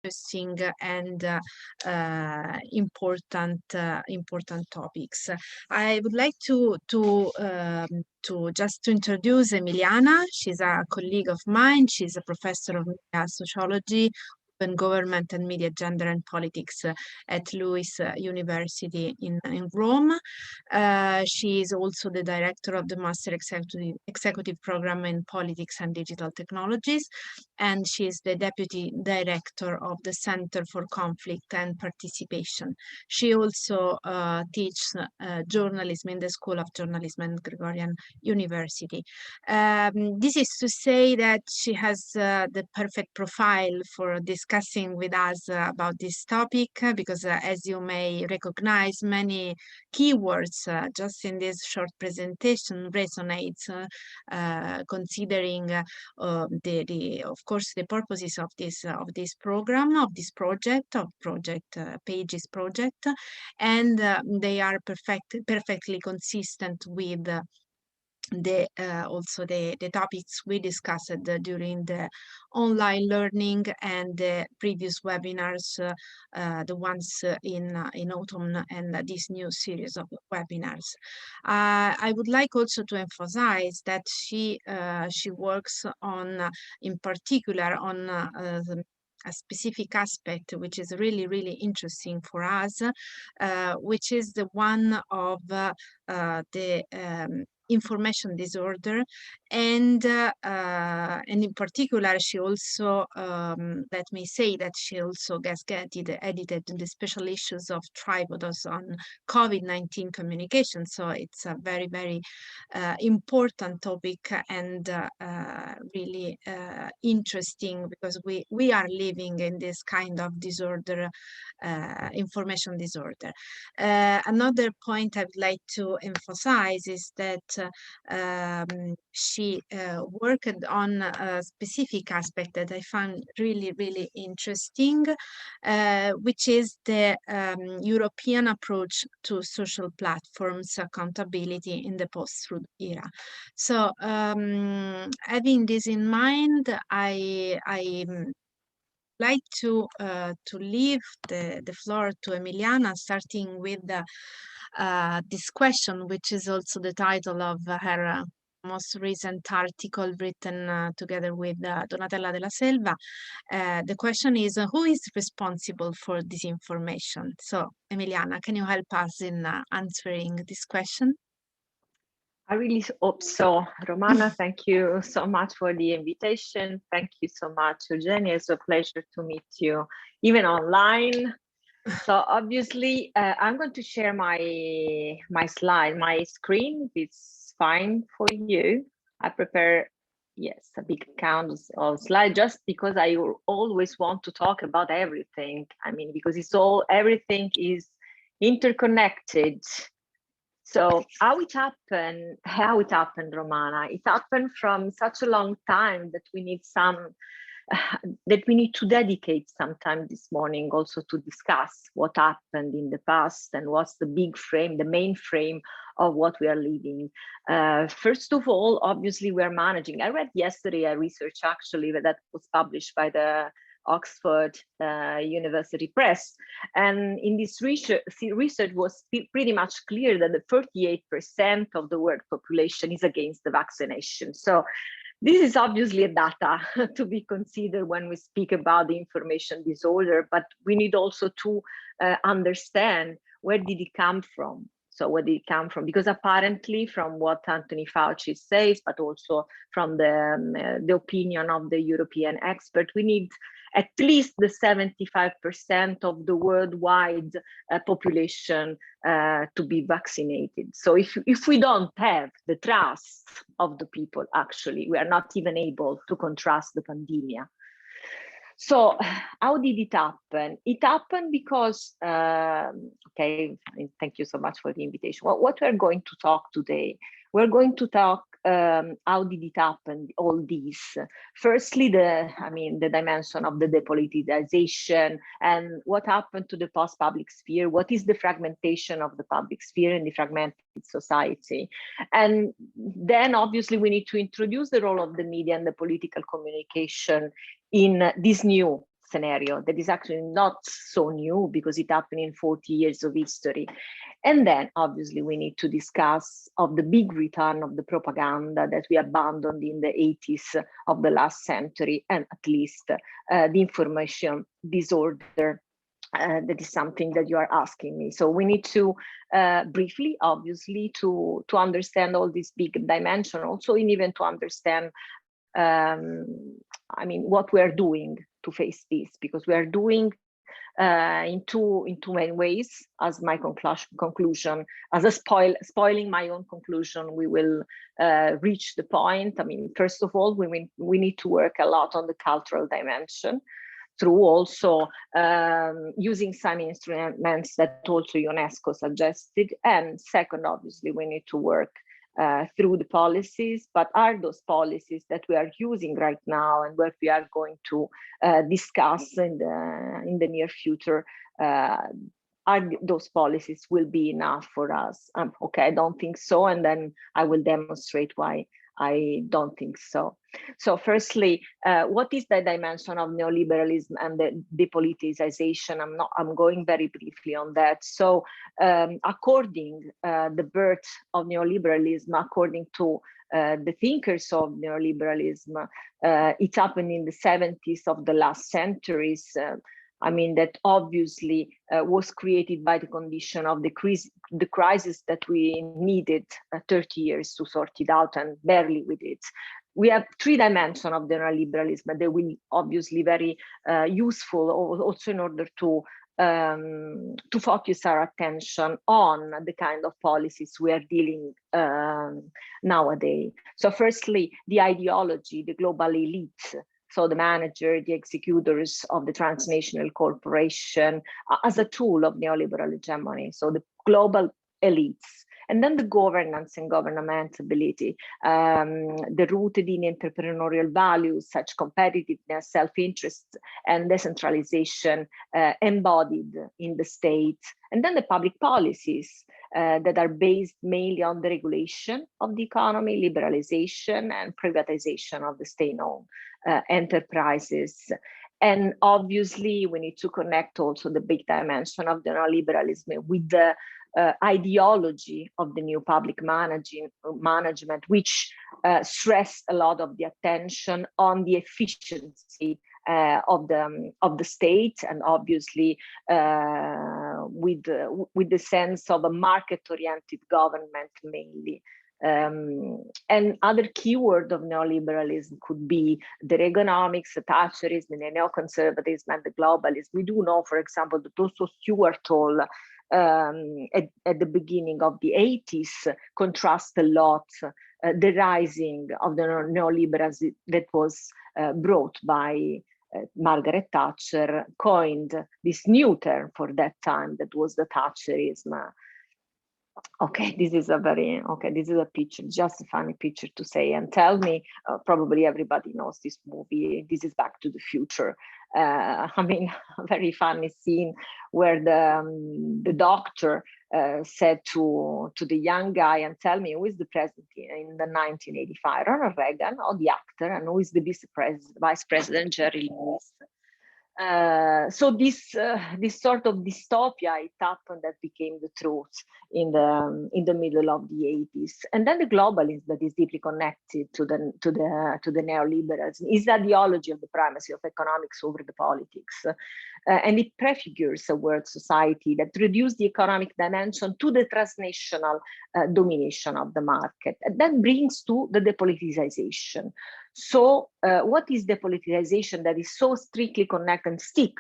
interesting and important topics. I would like to just introduce Emiliana. She's a colleague of mine. She's a professor of media sociology, open government and media, gender and politics at Lewis University in Rome. She is also the director of the Master Executive Program in Politics and Digital Technologies, and she is the deputy director of the Center for Conflict and Participation. She also teaches journalism in the School of Journalism at Gregorian University. This is to say that she has the perfect profile for discussing with us about this topic, because as you may recognize, many keywords just in this short presentation resonates, considering of course the purposes of this program, of this project, Pages project, and they are perfectly consistent with also the topics we discussed during the online learning and the previous webinars, the ones in autumn, and this new series of webinars. I would like also to emphasize that she works on, in particular, on a specific aspect which is really, really interesting for us, which is the one of the information disorder, and in particular, she also let me say that she also edited the special issues of Tripodos on COVID-19 communication. So it's a very, very important topic, and really interesting, because we are living in this kind of disorder, information disorder. Another point I would like to emphasize is that she worked on a specific aspect that I found really, really interesting, which is the European approach to social platforms accountability in the post-truth era. So having this in mind, I like to leave the floor to Emiliana, starting with this question, which is also the title of her most recent article written together with Donatella Della Selva. The question is, who is responsible for disinformation? So, Emiliana, can you help us in answering this question? I really hope so. Romana, thank you so much for the invitation. Thank you so much, Eugenia. It's a pleasure to meet you, even online. So obviously, I'm going to share my slide, my screen, if it's fine for you. I prepare, yes, a big count of slides, just because I always want to talk about everything. I mean, because everything is interconnected. So how it happened, Romana? It happened from such a long time that we need to dedicate some time this morning also to discuss what happened in the past and what's the big frame, the main frame of what we are living. First of all, obviously we're managing. I read yesterday a research actually that was published by the Oxford University Press. And in this research was pretty much clear that the 38% of the world population is against the vaccination. So this is obviously a data to be considered when we speak about the information disorder, but we need also to understand where did it come from. So where did it come from? Because apparently from what Anthony Fauci says, but also from the opinion of the European expert, we need at least the 75% of the worldwide population to be vaccinated. So if we don't have the trust of the people, actually, we are not even able to contrast the pandemic. So how did it happen? It happened because, okay, thank you so much for the invitation. What we're going to talk today, we're going to talk how did it happen, all these. Firstly, the dimension of the depoliticization and what happened to the post-public sphere, what is the fragmentation of the public sphere in the fragmented society. And then obviously we need to introduce the role of the media and the political communication in this new scenario that is actually not so new because it happened in 40 years of history. And then obviously we need to discuss of the big return of the propaganda that we abandoned in the 80s of the last century, and at least the information disorder. That is something that you are asking me. So we need to briefly, obviously, to understand all this big dimension, also, and even to understand, I mean, what we are doing to face this, because we are doing in two main ways. As my conclusion, as a spoiling my own conclusion, we will reach the point. I mean, first of all, we need to work a lot on the cultural dimension, through also using some instruments that also UNESCO suggested. And second, obviously, we need to work through the policies, but are those policies that we are using right now and what we are going to discuss in the near future, are those policies will be enough for us? Okay, I don't think so, and then I will demonstrate why I don't think so. So firstly, what is the dimension of neoliberalism and the depoliticization? I'm going very briefly on that. So according the birth of neoliberalism, according to the thinkers of neoliberalism, it happened in the 70s of the last centuries. I mean, that obviously was created by the condition of the crisis that we needed 30 years to sort it out, and barely we did. We have three dimensions of the neoliberalism. They will obviously very useful also in order to focus our attention on the kind of policies we are dealing nowadays. So firstly, the ideology, the global elite. So the manager, the executors of the transnational corporation as a tool of neoliberal hegemony. So the global elites. And then the governance and governmentability, the rooted in entrepreneurial values, such competitiveness, self-interest, and decentralization embodied in the state. And then the public policies that are based mainly on the regulation of the economy, liberalization, and privatization of the state-owned enterprises. And obviously, we need to connect also the big dimension of the neoliberalism with the ideology of the new public management, which stressed a lot of the attention on the efficiency of the state, and obviously with the sense of a market-oriented government mainly. And other keyword of neoliberalism could be the Reaganomics, the Thatcherism, the neoconservatism, and the globalism. We do know, for example, that also Stuart Hall at the beginning of the 80s contrast a lot the rising of the neoliberalism that was brought by Margaret Thatcher, coined this new term for that time, that was the Thatcherism. Okay, this is a picture, just a funny picture to say and tell me. Probably everybody knows this movie. This is Back to the Future. I mean, a very funny scene where the doctor said to the young guy, and tell me, who is the president in the 1985? Ronald Reagan, or the actor, and who is the vice president, Jerry Lewis? So this sort of dystopia, it happened, that became the truth in the middle of the 80s. And then the globalism that is deeply connected to the neoliberalism is the ideology of the primacy of economics over the politics, and it prefigures a world society that reduces the economic dimension to the transnational domination of the market, and that brings to the depoliticization. So what is depoliticization that is so strictly connected and stick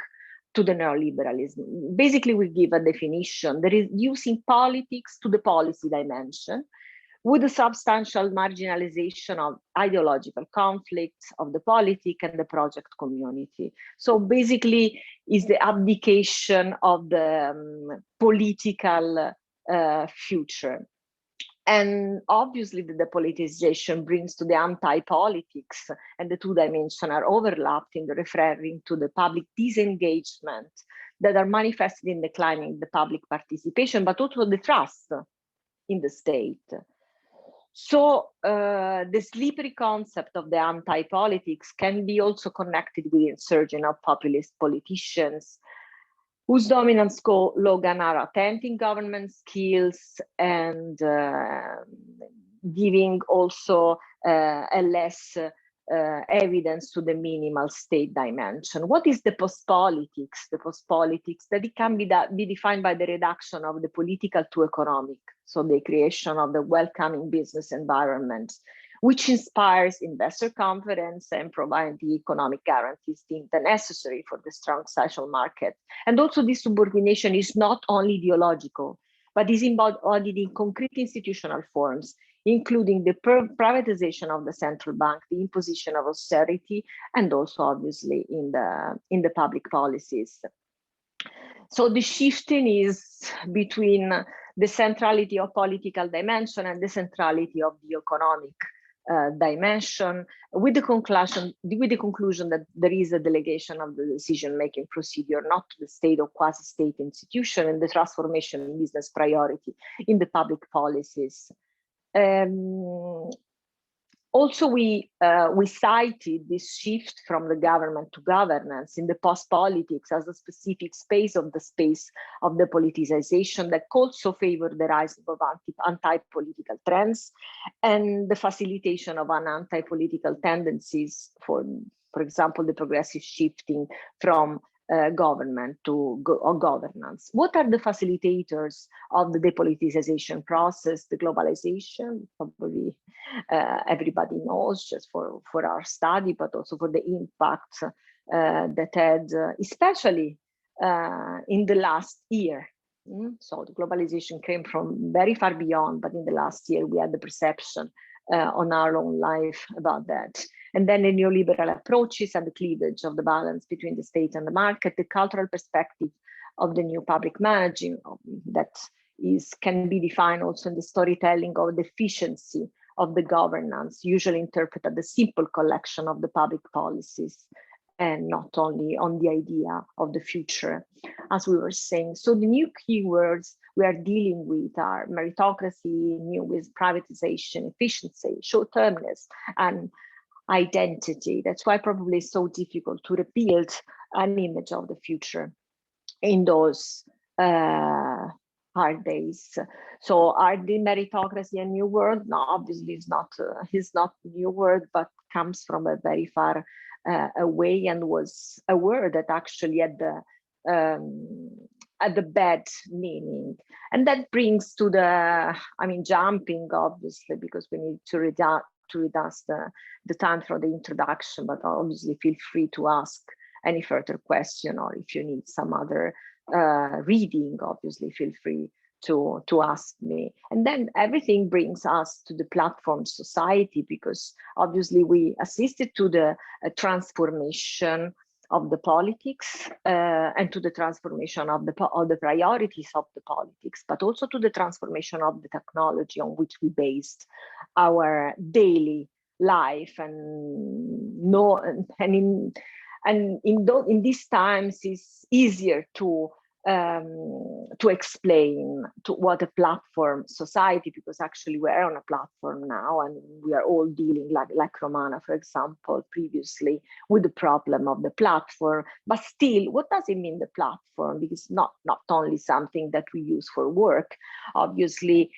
to the neoliberalism? Basically, we give a definition that is using politics to the policy dimension, with a substantial marginalization of ideological conflicts of the politic and the project community. So basically, is the abdication of the political future. And obviously, the depoliticization brings to the anti-politics, and the two dimensions are overlapped in the referring to the public disengagement that are manifested in declining the public participation, but also the trust in the state. So the slippery concept of the anti-politics can be also connected with the insurgence of populist politicians whose dominant slogan are attempting government skills and giving also a less evidence to the minimal state dimension. What is the post-politics? The post-politics that it can be defined by the reduction of the political to economic, so the creation of the welcoming business environment, which inspires investor confidence and provides the economic guarantees deemed necessary for the strong social market. And also this subordination is not only ideological, but is embodied in concrete institutional forms, including the privatization of the central bank, the imposition of austerity, and also obviously in the public policies. So the shifting is between the centrality of political dimension and the centrality of the economic dimension, with the conclusion that there is a delegation of the decision-making procedure not to the state or quasi-state institution, and the transformation in business priority in the public policies. Also, we cited this shift from the government to governance in the post-politics as a specific space of the politicization that also favored the rise of anti-political trends and the facilitation of an anti-political tendencies, for example, the progressive shifting from government to governance. What are the facilitators of the depoliticization process? The globalization, probably everybody knows just for our study, but also for the impact that had, especially in the last year. So the globalization came from very far beyond, but in the last year we had the perception on our own life about that. And then the neoliberal approaches and the cleavage of the balance between the state and the market, the cultural perspective of the new public managing that can be defined also in the storytelling of the efficiency of the governance, usually interpreted as a simple collection of the public policies and not only on the idea of the future, as we were saying. So the new keywords we are dealing with are meritocracy, new with privatization, efficiency, short-termness, and identity. That's why probably it's so difficult to rebuild an image of the future in those hard days. So are the meritocracy a new word? No, obviously it's not a new word, but comes from a very far away and was a word that actually had the bad meaning. And that brings to jumping obviously, because we need to read us the time for the introduction, but obviously feel free to ask any further question, or if you need some other reading, obviously feel free to ask me. And then everything brings us to the platform society, because obviously we assisted to the transformation of the politics and to the transformation of the priorities of the politics, but also to the transformation of the technology on which we based our daily life. And in these times, it's easier to explain to what a platform society, because actually we're on a platform now, and we are all dealing, like Romana, for example, previously, with the problem of the platform. But still, what does it mean, the platform? Because not only something that we use for work, obviously,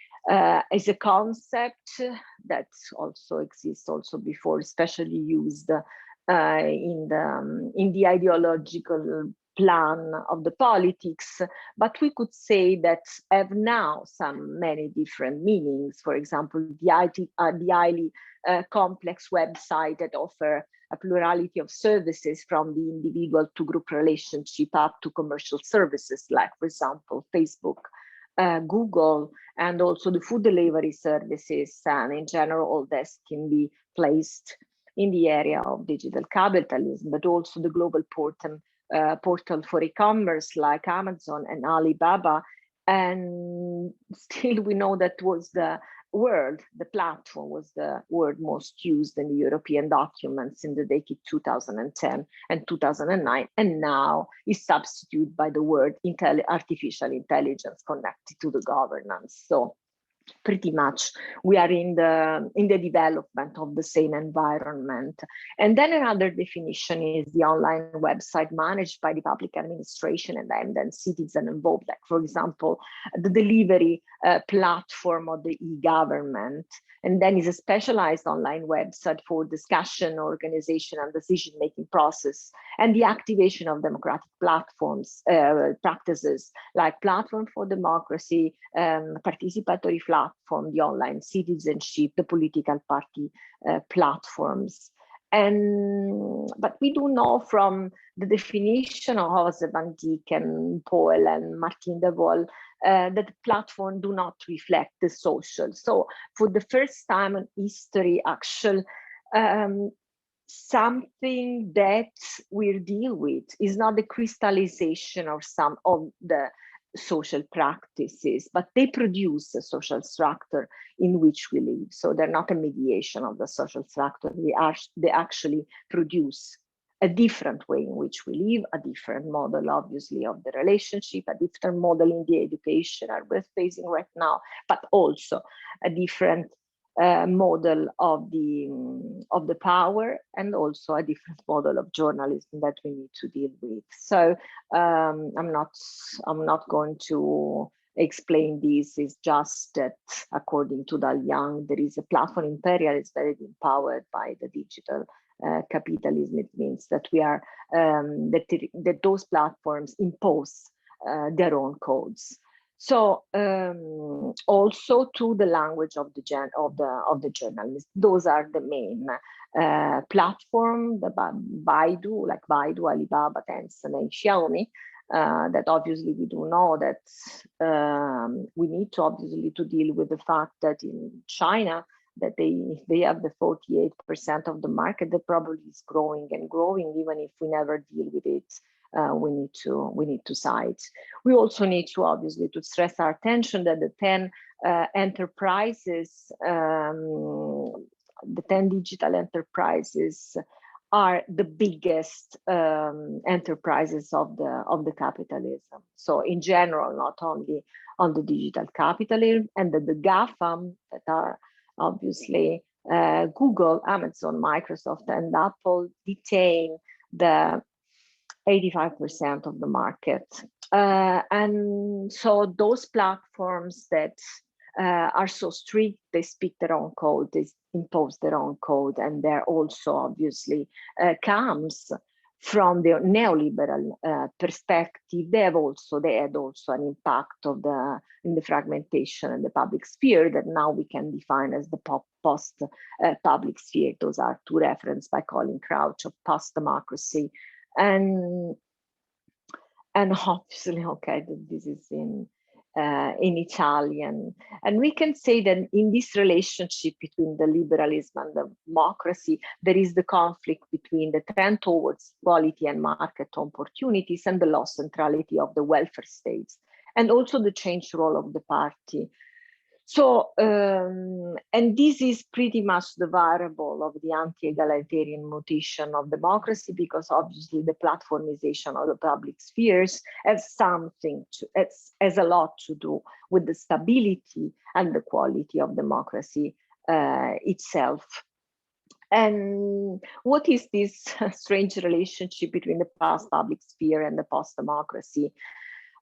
is a concept that also exists also before, especially used in the ideological plan of the politics, but we could say that have now many different meanings. For example, the highly complex website that offer a plurality of services, from the individual to group relationship up to commercial services, like, for example, Facebook, Google, and also the food delivery services, and in general, all this can be placed in the area of digital capitalism, but also the global portal for e-commerce like Amazon and Alibaba. And still we know that was the platform was the word most used in the European documents in the decade 2010 and 2009, and now is substituted by the word artificial intelligence connected to the governance. So pretty much we are in the development of the same environment. And then another definition is the online website managed by the public administration and then citizen involved, like for example the delivery platform of the e-government, and then is a specialized online website for discussion, organization, and decision-making process, and the activation of democratic platforms, practices like Platform for Democracy, participatory platform, the online citizenship, the political party platforms. But we do know from the definition of Joseph van Dijk and Poel and Martin de Waal that platforms do not reflect the social. So for the first time in history, actually, something that we'll deal with is not the crystallization of some of the social practices, but they produce a social structure in which we live. So they're not a mediation of the social structure. They actually produce a different way in which we live, a different model, obviously, of the relationship, a different model in the education we're facing right now, but also a different model of the power, and also a different model of journalism that we need to deal with. So I'm not going to explain this. It's just that according to Dal Young, there is a platform imperialism that is empowered by the digital capitalism. It means that we are that those platforms impose their own codes. So also to the language of the journalist. Those are the main platform, the Baidu, like Baidu, Alibaba, Tencent, and Xiaomi. That obviously we do know that we need to obviously to deal with the fact that in China that they have the 48% of the market that probably is growing and growing, even if we never deal with it. We need to cite. We also need to obviously to stress our attention that the 10 enterprises, the 10 digital enterprises are the biggest enterprises of the capitalism. So in general, not only on the digital capitalism, and the GAFAM that are obviously Google, Amazon, Microsoft, and Apple detain the 85% of the market. And so those platforms that are so strict, they speak their own code, they impose their own code, and they're also obviously comes from the neoliberal perspective. They had also an impact of in the fragmentation and the public sphere that now we can define as the post public sphere. Those are two references by Colin Crouch of post-democracy. And obviously, okay, this is in Italian, and we can say that in this relationship between the liberalism and the democracy, there is the conflict between the trend towards equality and market opportunities and the lost centrality of the welfare states, and also the changed role of the party. So, and this is pretty much the variable of the anti-egalitarian mutation of democracy, because obviously the platformization of the public spheres has a lot to do with the stability and the quality of democracy itself. And what is this strange relationship between the past public sphere and the post-democracy?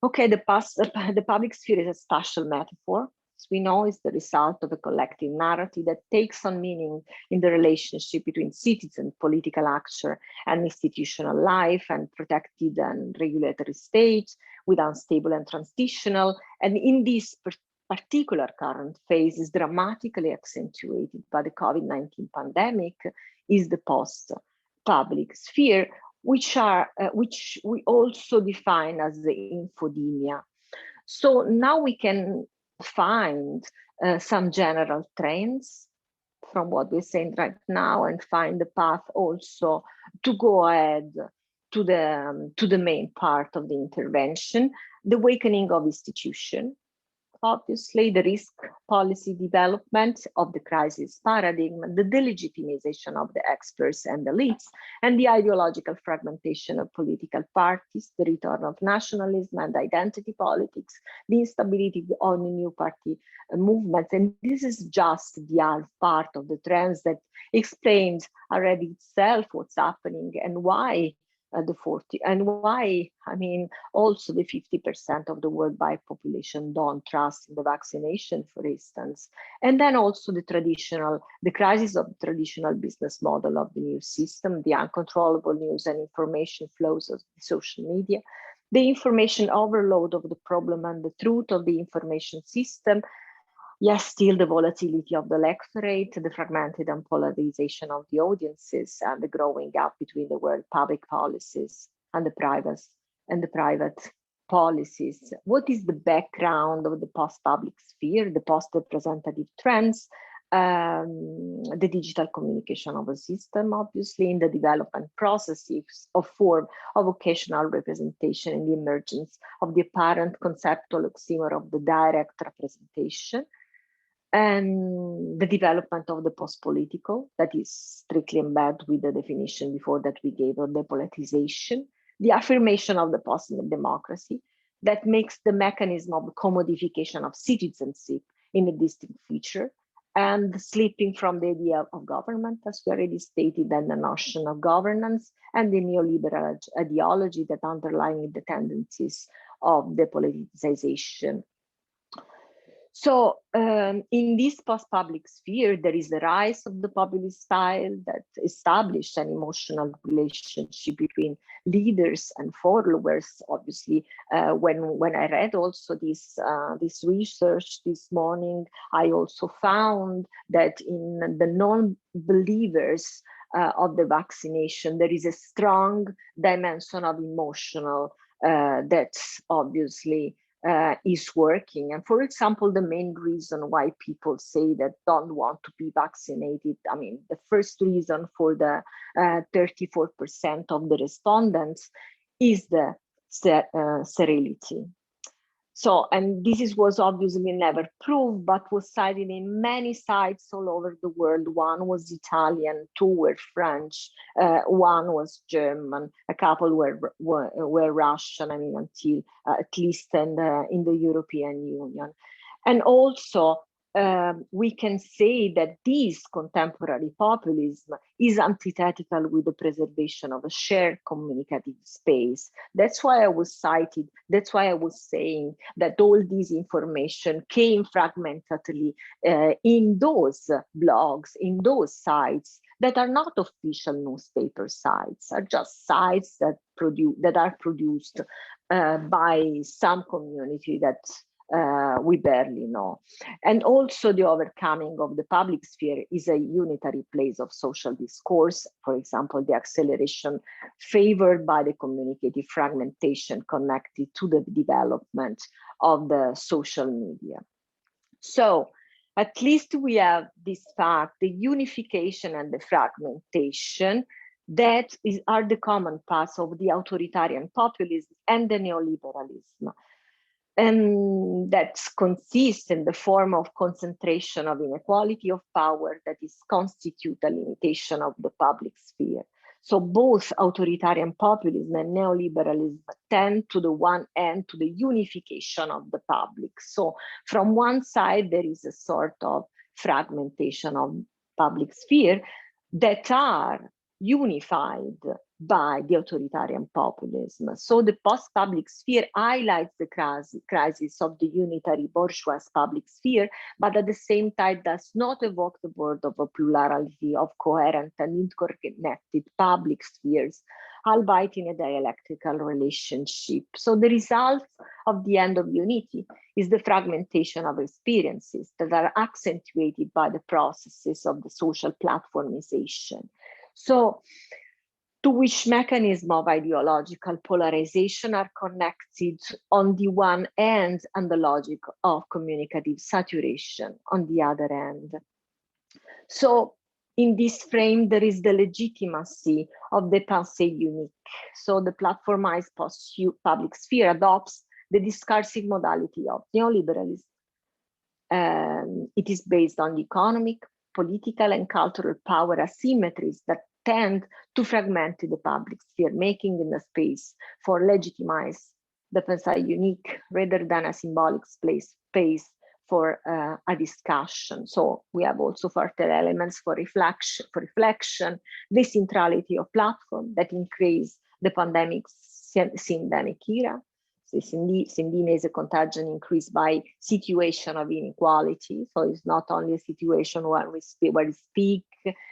Okay, the public sphere is a spatial metaphor. We know is the result of a collective narrative that takes on meaning in the relationship between citizen, political actor, and institutional life, and protected and regulatory states with unstable and transitional. And in this particular current phase is dramatically accentuated by the COVID-19 pandemic is the post-public sphere, which we also define as the infodemia. So now we can find some general trends from what we're saying right now, and find the path also to go ahead to the main part of the intervention, the awakening of institution. obviously, the risk policy development of the crisis paradigm, the delegitimization of the experts and elites, and the ideological fragmentation of political parties, the return of nationalism and identity politics, the instability of the new party movements. And this is just the half part of the trends that explains already itself what's happening and why the 40 and why, I mean, also the 50% of the worldwide population don't trust in the vaccination, for instance. And then also the crisis of the traditional business model of the news system, the uncontrollable news and information flows of the social media, the information overload of the problem and the truth of the information system. Yes, still the volatility of the electorate, the fragmented and polarization of the audiences, and the growing gap between the world public policies and the private policies. What is the background of the post-public sphere, the post-representative trends, the digital communication of a system, obviously, in the development processes of form of occasional representation and the emergence of the apparent conceptual oxymoron of the direct representation, and the development of the post-political, that is strictly embedded with the definition before that we gave of depoliticization, the affirmation of the post-democracy that makes the mechanism of commodification of citizenship in a distinct feature, and the slipping from the idea of government, as we already stated, and the notion of governance, and the neoliberal ideology that underlying the tendencies of depoliticization. So in this post-public sphere, there is a rise of the populist style that established an emotional relationship between leaders and followers. Obviously, when I read also this research this morning, I also found that in the non-believers of the vaccination, there is a strong dimension of emotional that obviously is working. And for example, the main reason why people say that don't want to be vaccinated, I mean, the first reason for the 34% of the respondents is the sterility. So, and this was obviously never proved, but was cited in many sites all over the world. One was Italian, two were French, one was German, a couple were Russian, I mean, until at least in the European Union. And also, we can say that this contemporary populism is antithetical with the preservation of a shared communicative space. That's why I was saying that all this information came fragmentarily in those blogs, in those sites that are not official newspaper sites, are just sites that are produced by some community that we barely know. And also the overcoming of the public sphere is a unitary place of social discourse. For example, the acceleration favored by the communicative fragmentation connected to the development of the social media. So at least we have this fact, the unification and the fragmentation that are the common paths of the authoritarian populism and the neoliberalism. And that consists in the form of concentration of inequality of power that is constitute a limitation of the public sphere. So both authoritarian populism and neoliberalism tend to the one end to the unification of the public. So from one side, there is a sort of fragmentation of public sphere that are unified by the authoritarian populism. So the post-public sphere highlights the crisis of the unitary bourgeois public sphere, but at the same time does not evoke the word of a plurality of coherent and interconnected public spheres, albeit in a dialectical relationship. So the result of the end of unity is the fragmentation of experiences that are accentuated by the processes of the social platformization. So, to which mechanism of ideological polarization are connected on the one end and the logic of communicative saturation on the other end. So in this frame, there is the legitimacy of the pensée unique. So the platformized post-public sphere adopts the discursive modality of neoliberalism It is based on the economic, political, and cultural power asymmetries that tend to fragment the public sphere, making in a space for legitimize defense a unique rather than a symbolic space for a discussion. So we have also further elements for reflection, the centrality of platform that increase the pandemic syndemic era. So syndemia contagion increased by situation of inequality. So it's not only a situation where we speak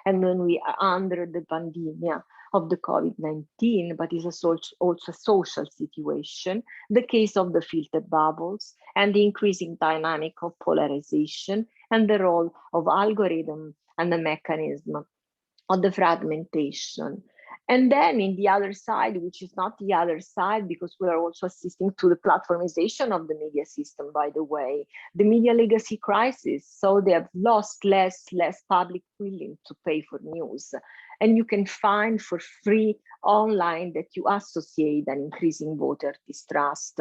and when we are under the pandemic of the COVID-19, but it's also a social situation, the case of the filtered bubbles and the increasing dynamic of polarization and the role of algorithm and the mechanism of the fragmentation. And then in the other side, which is not the other side, because we are also assisting to the platformization of the media system, by the way, the media legacy crisis. So they have lost less public willing to pay for news. And you can find for free online that you associate an increasing voter distrust.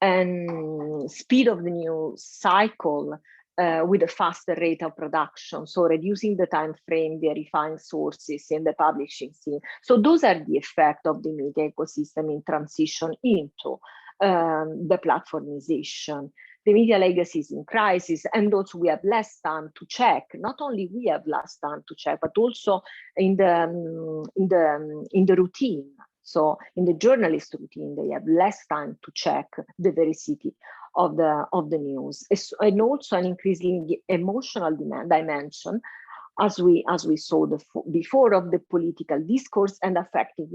And speed of the news cycle with a faster rate of production, so reducing the time frame, verifying sources in the publishing scene. So those are the effects of the media ecosystem in transition into the platformization. The media legacy is in crisis, and also we have less time to check. Not only we have less time to check, but also in the routine. So in the journalist routine, they have less time to check the veracity of the news, and also an increasing emotional dimension, as we saw before, of the political discourse and affecting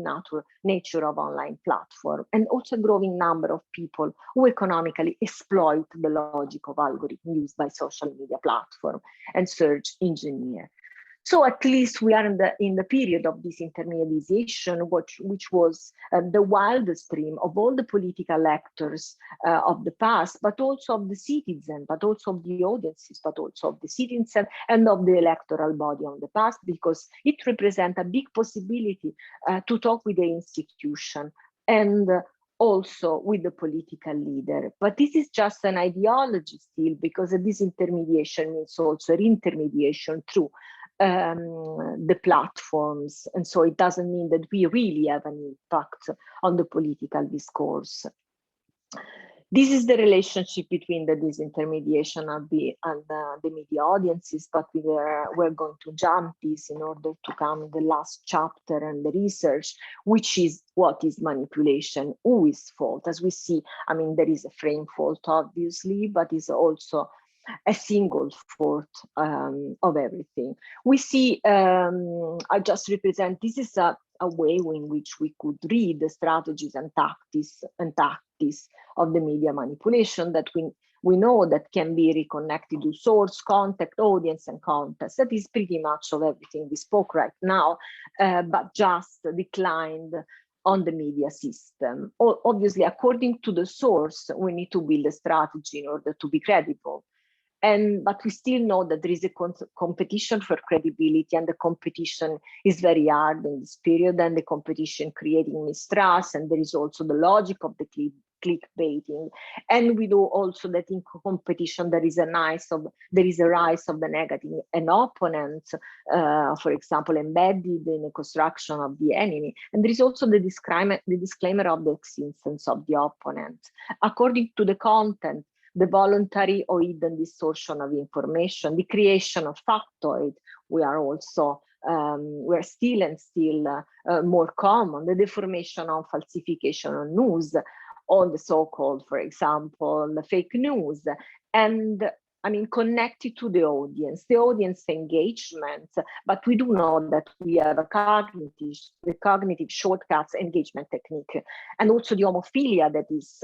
nature of online platform, and also a growing number of people who economically exploit the logic of algorithm used by social media platform and search engineer. So at least we are in the period of this intermediation, which was the wildest dream of all the political actors of the past, but also of the citizen, but also of the audiences, but also of the citizen and of the electoral body of the past, because it represents a big possibility to talk with the institution and also with the political leader. But this is just an ideology still, because this intermediation means also intermediation through the platforms. And so it doesn't mean that we really have an impact on the political discourse. This is the relationship between the disintermediation and the media audiences, but we're going to jump this in order to come the last chapter and the research, which is what is manipulation, who is fault. As we see, I mean, there is a frame fault, obviously, but it's also a single fault of everything. We see, I just represent, this is a way in which we could read the strategies and tactics of the media manipulation that we know that can be reconnected to source, contact, audience, and context. That is pretty much of everything we spoke right now, but just declined on the media system. Obviously, according to the source, we need to build a strategy in order to be credible. But we still know that there is a competition for credibility, and the competition is very hard in this period, and the competition creating mistrust, and there is also the logic of the clickbaiting. And we know also that in competition there is a rise of the negative and opponents, for example, embedded in the construction of the enemy. And there is also the disclaimer of the existence of the opponent. According to the content, the voluntary or hidden distortion of information, the creation of factoid, we're still more common, the deformation of falsification of news, on the so-called, for example, the fake news, and I mean, connected to the audience engagement, but we do know that we have the cognitive shortcuts engagement technique, and also the homophilia that is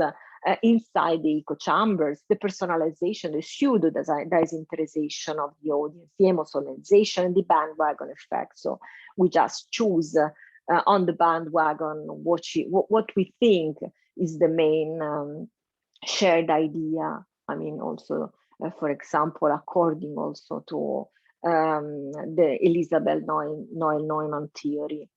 inside the echo chambers, the personalization, the pseudo disinterestization of the audience, the emotionalization, and the bandwagon effect. So we just choose on the bandwagon what we think is the main shared idea. I mean, also, for example, according also to the Elizabeth Noel Neumann theory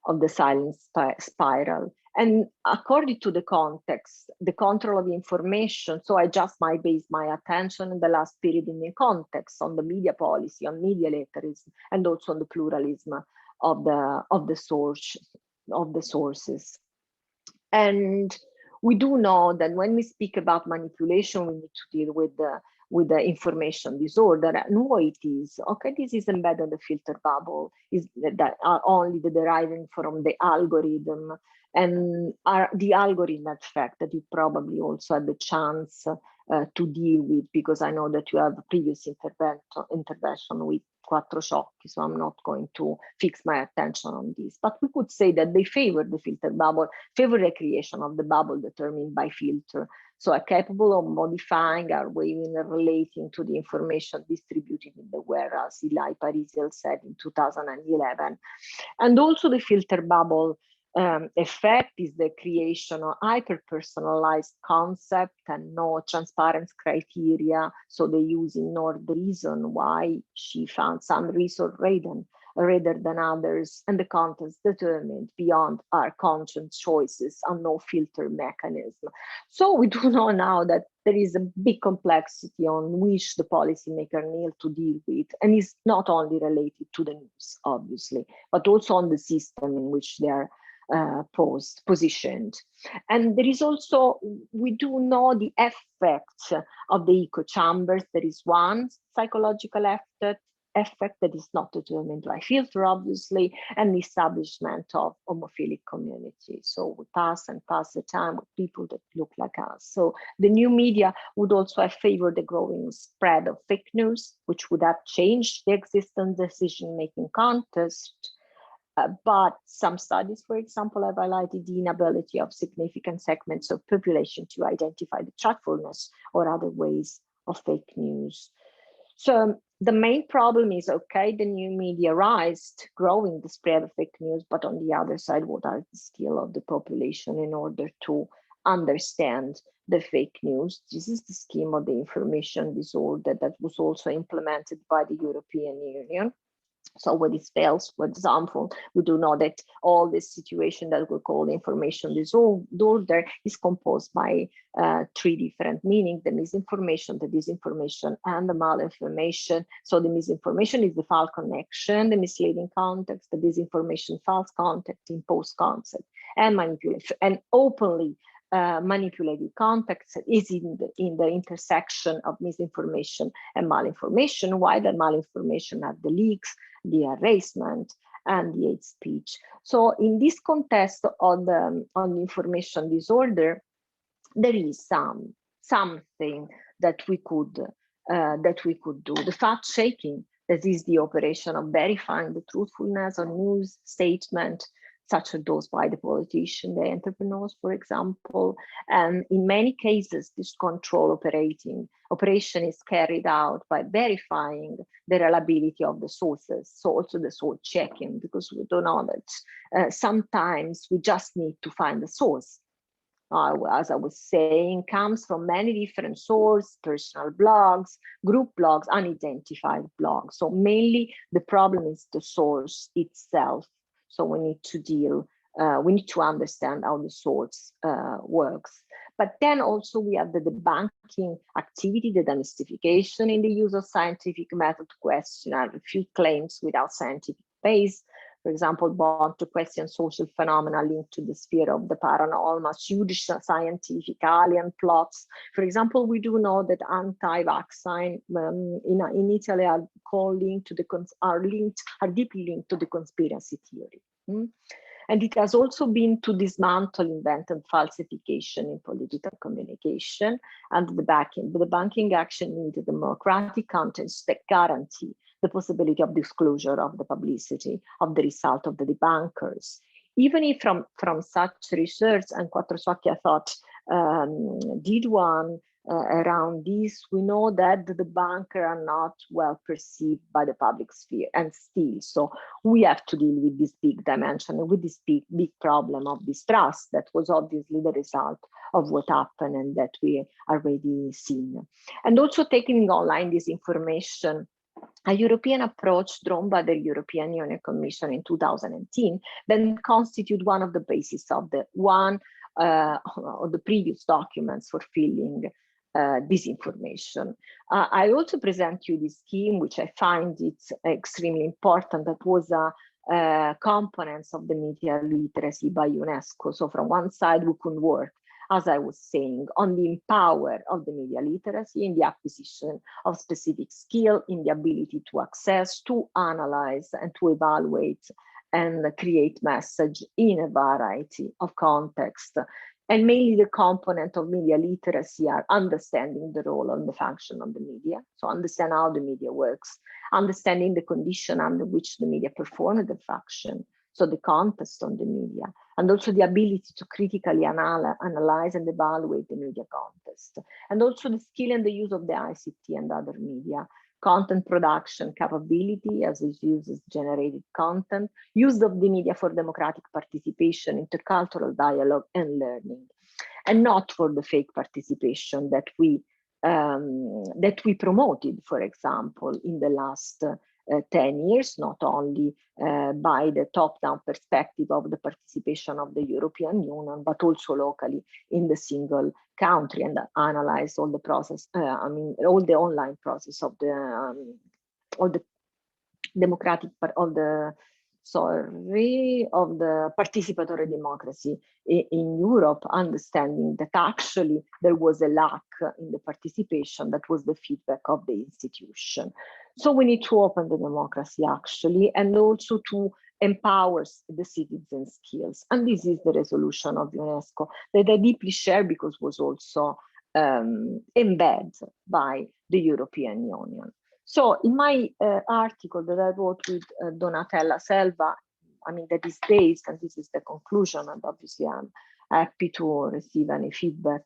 of the silent spiral. And according to the context, the control of information, so I just might base my attention in the last period in the context on the media policy, on media literacy, and also on the pluralism of the sources. And we do know that when we speak about manipulation, we need to deal with the information disorder and what it is. Okay, this is embedded in the filter bubble, is that are only the deriving from the algorithm, and are the algorithm effect that you probably also had the chance to deal with, because I know that you have a previous intervention with Quattro Ciocchi, so I'm not going to fix my attention on this. But we could say that they favor the filter bubble, favor the creation of the bubble determined by filter. So are capable of modifying our way in relating to the information distributed in the world, as Eli Parizel said in 2011. And also the filter bubble effect is the creation of hyper-personalized concept and no transparency criteria. So they use ignored the reason why she found some reason rather than others, and the context determined beyond our conscious choices and no filter mechanism. So we do know now that there is a big complexity on which the policymaker need to deal with, and it's not only related to the news, obviously, but also on the system in which they are positioned. And there is also, we do know the effect of the echo chambers. There is one psychological effect that is not determined by filter, obviously, and the establishment of homophilic communities. So we pass the time with people that look like us. So the new media would also have favored the growing spread of fake news, which would have changed the existing decision-making context. But some studies, for example, have highlighted the inability of significant segments of population to identify the truthfulness or other ways of fake news. So the main problem is, okay, the new media rise, growing the spread of fake news, but on the other side, what are the skill of the population in order to understand the fake news? This is the scheme of the information disorder that was also implemented by the European Union. So when it fails, for example, we do know that all this situation that we call information disorder is composed by three different meanings: the misinformation, the disinformation, and the malinformation. So the misinformation is the false connection, the misleading context, the disinformation, false context, imposed concept, and manipulation, and openly manipulated context is in the intersection of misinformation and malinformation, while the malinformation have the leaks, the harassment, and the hate speech. So in this context on the information disorder, there is something that we could do. The fact checking, that is the operation of verifying the truthfulness of news statement, such as those by the politician, the entrepreneurs, for example. And in many cases, this control operation is carried out by verifying the reliability of the sources. So also the source checking, because we do know that sometimes we just need to find the source. As I was saying, comes from many different sources: personal blogs, group blogs, unidentified blogs. So mainly the problem is the source itself. So we need to understand how the source works. But then also we have the debunking activity, the demystification in the use of scientific method to question and refute claims without scientific base. For example, born to question social phenomena linked to the sphere of the paranormal, huge scientific alien plots. For example, we do know that anti-vaccine in Italy are deeply linked to the conspiracy theory. And it has also been to dismantle invented falsification in political communication and the banking action in the democratic context that guarantee the possibility of disclosure of the publicity of the result of the debunkers. Even if from such research, and Quattro Ciocchi, I thought, did one around this, we know that the debunkers are not well perceived by the public sphere, and still, so we have to deal with this big dimension, with this big problem of distrust that was obviously the result of what happened and that we already seen. And also taking online this information a European approach drawn by the European Union Commission in 2010 then constitute one of the bases of the previous documents for filling this information. I also present you this scheme, which I find it's extremely important. That was a components of the media literacy by UNESCO. So from one side, we could work, as I was saying, on the empower of the media literacy in the acquisition of specific skill, in the ability to access, to analyze, and to evaluate and create message in a variety of contexts. And mainly the component of media literacy are understanding the role and the function of the media. So understand how the media works, understanding the condition under which the media perform the function, so the context of the media, and also the ability to critically analyze and evaluate the media context, and also the skill and the use of the ICT and other media, content production capability as it uses generated content, use of the media for democratic participation, intercultural dialogue and learning, and not for the fake participation that we promoted, for example, in the last 10 years, not only by the top-down perspective of the participation of the European Union, but also locally in the single country, and analyze all the process, all the online process of the all the democratic part of the participatory democracy in Europe, understanding that actually there was a lack in the participation. That was the feedback of the institution. So we need to open the democracy actually, and also to empower the citizens' skills. And this is the resolution of UNESCO that I deeply share, because was also embedded by the European Union. So in my article that I wrote with Donatella Selva, that is based, and this is the conclusion, and obviously I'm happy to receive any feedback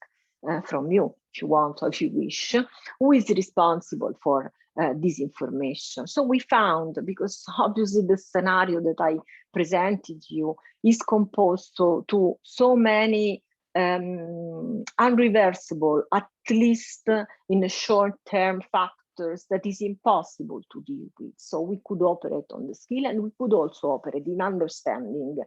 from you if you want or if you wish, who is responsible for this information. So we found, because obviously the scenario that I presented you is composed to so many unreversible, at least in the short term, factors that is impossible to deal with. So we could operate on the skill, and we could also operate in understanding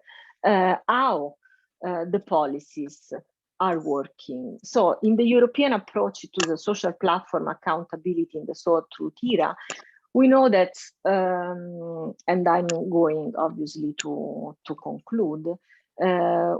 how the policies are working. So in the European approach to the social platform accountability in the so-truth era, we know that, and I'm going obviously to conclude,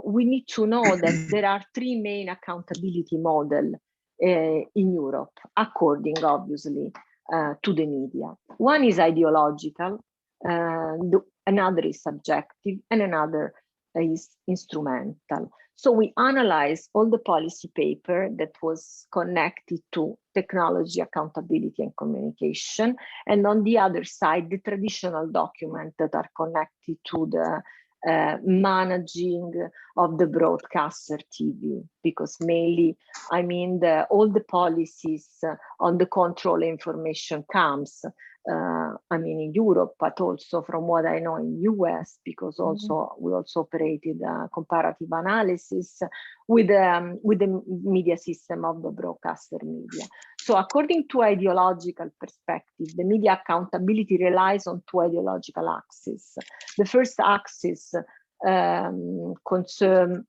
we need to know that there are three main accountability models in Europe, according obviously to the media. One is ideological, another is subjective, and another is instrumental. So we analyzed all the policy paper that was connected to technology, accountability, and communication. And on the other side, the traditional documents that are connected to the managing of the broadcaster TV, because mainly, all the policies on the control information comes in Europe, but also from what I know in US, because also we also operated comparative analysis with the media system of the broadcaster media. So according to ideological perspective, the media accountability relies on two ideological axes. The first axis concern.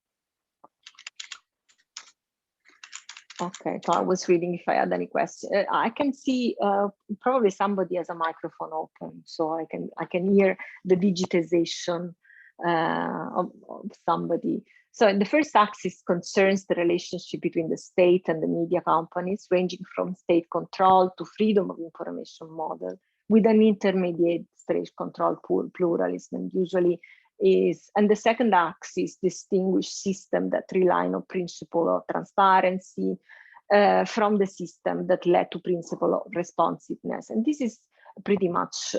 Okay, so I was reading if I had any questions. I can see probably somebody has a microphone open, so I can hear the digitization of somebody. So the first axis concerns the relationship between the state and the media companies, ranging from state control to freedom of information model, with an intermediate state control pluralism, usually is, and the second axis distinguished system that rely on principle of transparency from the system that led to principle of responsiveness. And this is pretty much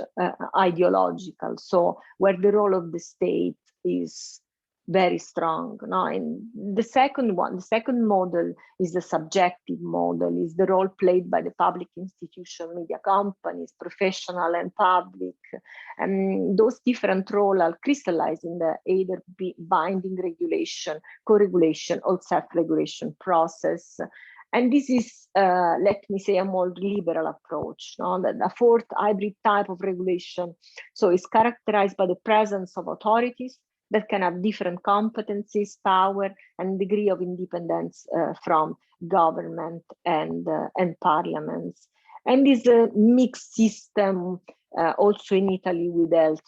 ideological. So where the role of the state is very strong. Now, and the second model is the subjective model, is the role played by the public institution, media companies, professional and public. And those different roles are crystallized in the either binding regulation, co-regulation, or self-regulation process. And this is, let me say, a more liberal approach, no? The fourth hybrid type of regulation. So it's characterized by the presence of authorities that can have different competencies, power, and degree of independence from government and parliaments. And this mixed system also in Italy will help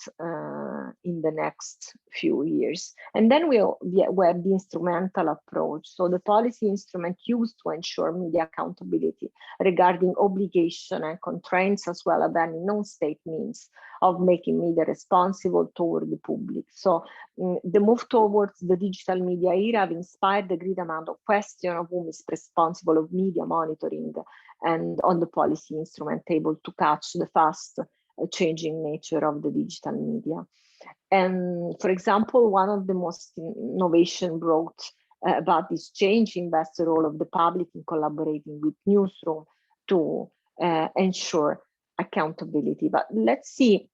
in the next few years. And then we have the instrumental approach. So the policy instrument used to ensure media accountability regarding obligation and constraints, as well as any non-state means of making media responsible toward the public. So the move towards the digital media era have inspired a great amount of question of whom is responsible of media monitoring and on the policy instrument able to catch the fast changing nature of the digital media. And for example, one of the most innovation brought about this change invests the role of the public in collaborating with newsroom to ensure accountability. But let's see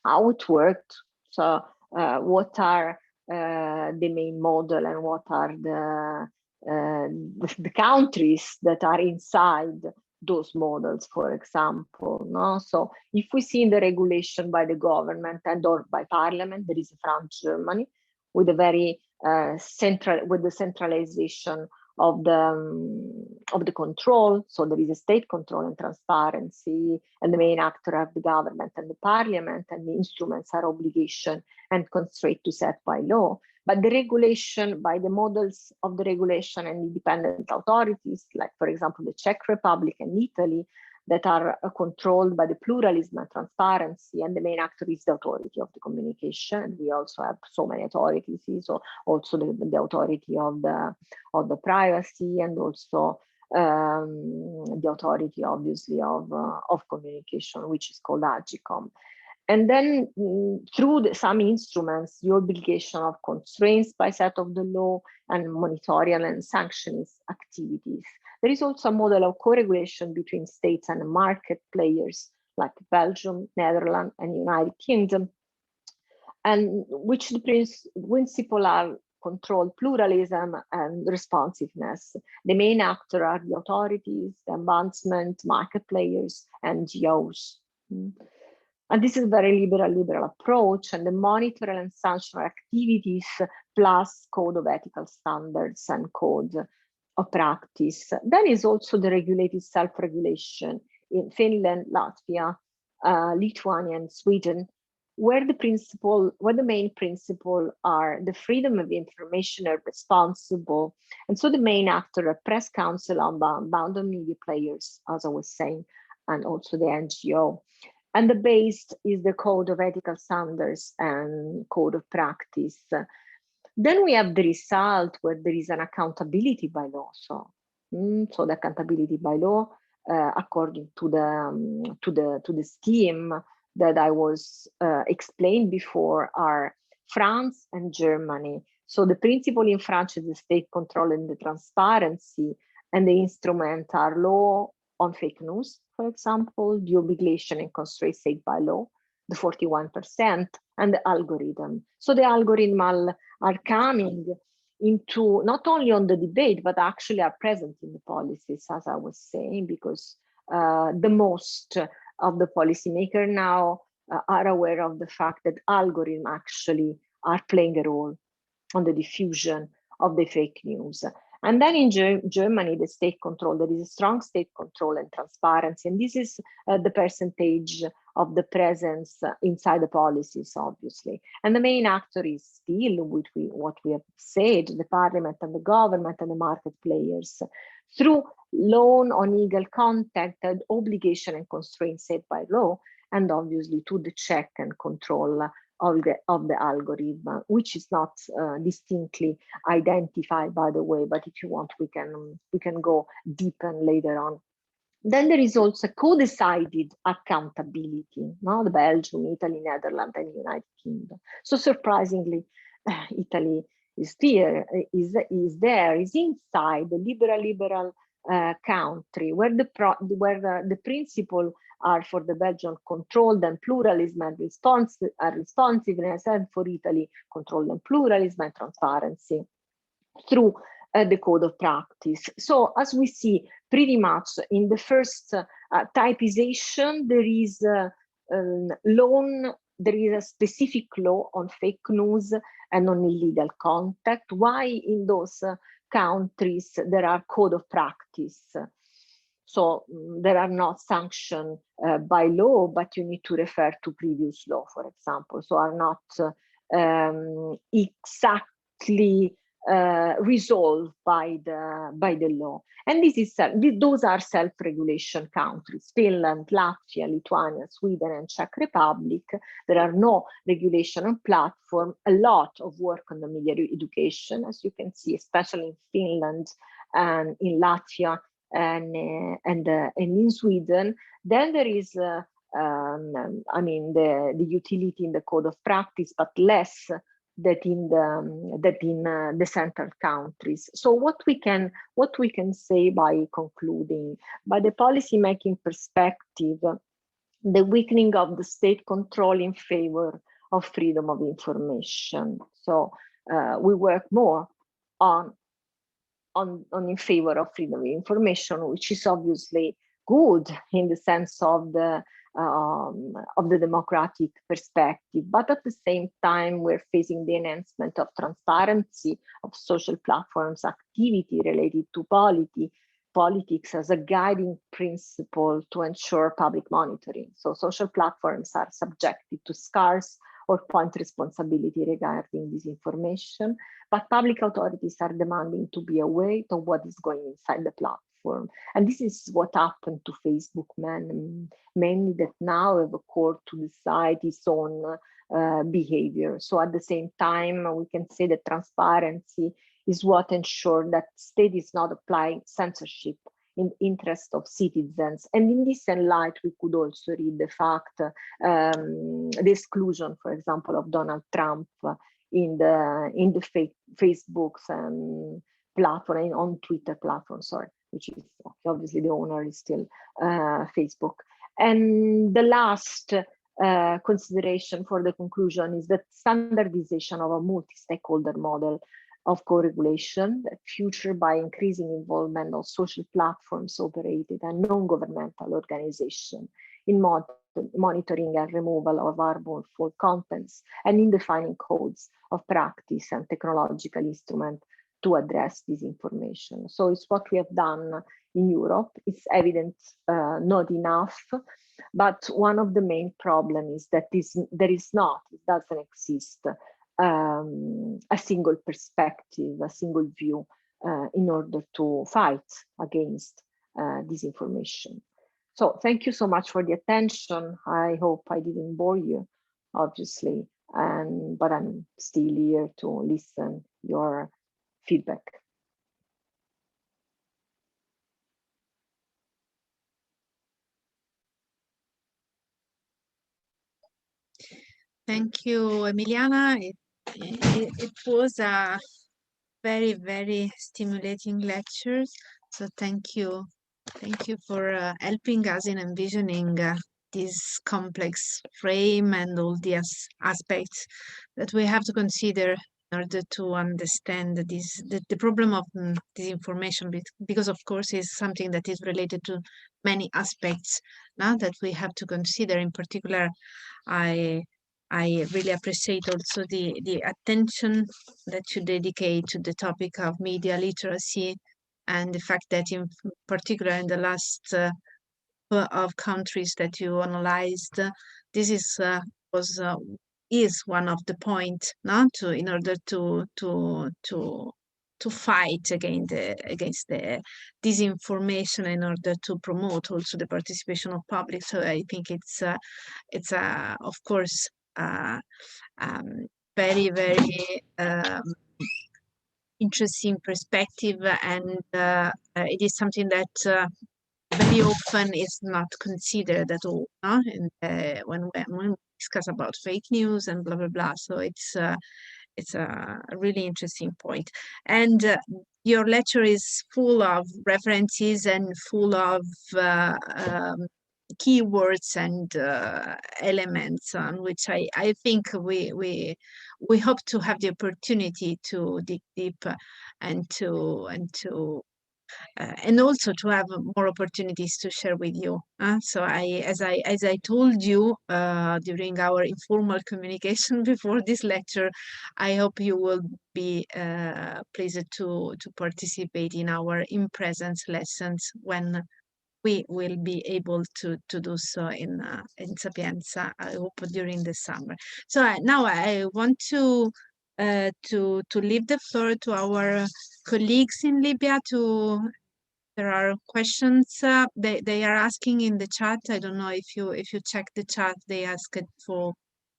how it worked. So what are the main model and what are the countries that are inside those models, for example, no? So if we see in the regulation by the government and or by parliament, there is France, Germany, with a very centralization of the control. So there is a state control and transparency, and the main actor are the government and the parliament, and the instruments are obligation and constraint to set by law. But the regulation by the models of the regulation and independent authorities, like for example, the Czech Republic and Italy, that are controlled by the pluralism and transparency, and the main actor is the authority of the communication. We also have so many authorities, so also the authority of the privacy, and also the authority, obviously, of communication, which is called AGCOM. And then through some instruments, the obligation of constraints by set of the law and monitoring and sanctions activities. There is also a model of co-regulation between states and market players like Belgium, Netherlands, and United Kingdom, and which the principle are control pluralism and responsiveness. The main actors are the authorities, the ombudsman, market players, and NGOs. And this is a very liberal approach, and the monitor and sanction activities plus code of ethical standards and code of practice. Then is also the regulated self-regulation in Finland, Latvia, Lithuania, and Sweden, where the main principle are the freedom of information are responsible. And so the main actor are press council, bound on media players, as I was saying, and also the NGO. And the base is the code of ethical standards and code of practice. Then we have the result where there is an accountability by law. So the accountability by law, according to the scheme that I was explained before, are France and Germany. So the principle in France is the state control and the transparency, and the instrument are law on fake news, for example, the obligation and constraint set by law, the 41%, and the algorithm. So the algorithm are coming into not only on the debate, but actually are present in the policies, as I was saying, because the most of the policymakers now are aware of the fact that algorithms actually are playing a role on the diffusion of the fake news. And then in Germany, the state control, there is a strong state control and transparency. And this is the percentage of the presence inside the policies, obviously. And the main actor is still, what we have said, the parliament and the government and the market players, through law on legal content and obligation and constraints set by law, and obviously to the check and control of the algorithm, which is not distinctly identified, by the way, but if you want, we can go deeper later on. Then there is also co-decided accountability, no? The Belgium, Italy, Netherlands, and United Kingdom. So surprisingly, Italy is there, is inside the liberal country, where the principle are for the Belgian controlled and pluralism and responsiveness, and for Italy controlled and pluralism and transparency through the code of practice. So as we see, pretty much in the first typization, there is there is a specific law on fake news and on illegal content. Why in those countries there are code of practice? So there are not sanctioned by law, but you need to refer to previous law, for example. So are not exactly resolved by the law. And this is those are self-regulation countries: Finland, Latvia, Lithuania, Sweden, and Czech Republic. There are no regulation on platform. A lot of work on the media education, as you can see, especially in Finland and in Latvia and in Sweden. Then there is I mean the utility in the code of practice, but less that in the central countries. So what we can say by concluding, by the policy making perspective, the weakening of the state control in favor of freedom of information. So we work more on in favor of freedom of information, which is obviously good in the sense of the democratic perspective, but at the same time we're facing the enhancement of transparency of social platforms activity related to politics as a guiding principle to ensure public monitoring. So social platforms are subjected to scarce or point responsibility regarding disinformation, but public authorities are demanding to be aware of what is going inside the platform. And this is what happened to Facebook, mainly that now have a court to decide its own behavior. So at the same time, we can say that transparency is what ensures that state is not applying censorship in the interest of citizens. And in this light, we could also read the fact, the exclusion, for example, of Donald Trump in the Facebook's platform, on Twitter platform, sorry, which is obviously the owner is still Facebook. And the last consideration for the conclusion is that standardization of a multi-stakeholder model of co-regulation, future by increasing involvement of social platforms operated and non-governmental organizations in monitoring and removal of harmful contents, and in defining codes of practice and technological instruments to address disinformation. So it's what we have done in Europe. It's evident not enough, but one of the main problems is that it doesn't exist a single perspective, a single view in order to fight against disinformation. So thank you so much for the attention. I hope I didn't bore you, obviously, but I'm still here to listen your feedback. Thank you, Emiliana. It was a very, very stimulating lecture. So thank you. Thank you for helping us in envisioning this complex frame and all the aspects that we have to consider in order to understand the problem of disinformation, because of course it's something that is related to many aspects now that we have to consider. In particular, I really appreciate also the attention that you dedicate to the topic of media literacy, and the fact that in particular in the last of countries that you analyzed, this is one of the points, in order to fight against the disinformation, in order to promote also the participation of public. So I think it's of course very, very interesting perspective, and it is something that very often is not considered at all, when we discuss about fake news and blah blah blah. So it's a really interesting point. And your lecture is full of references and full of keywords and elements on which I think we hope to have the opportunity to dig deep and also to have more opportunities to share with you. So as I told you during our informal communication before this lecture, I hope you will be pleased to participate in our in-presence lessons when we will be able to do so in Sapienza, I hope during the summer. So now I want to leave the floor to our colleagues in Libya to. There are questions they are asking in the chat. I don't know if you check the chat. They asked for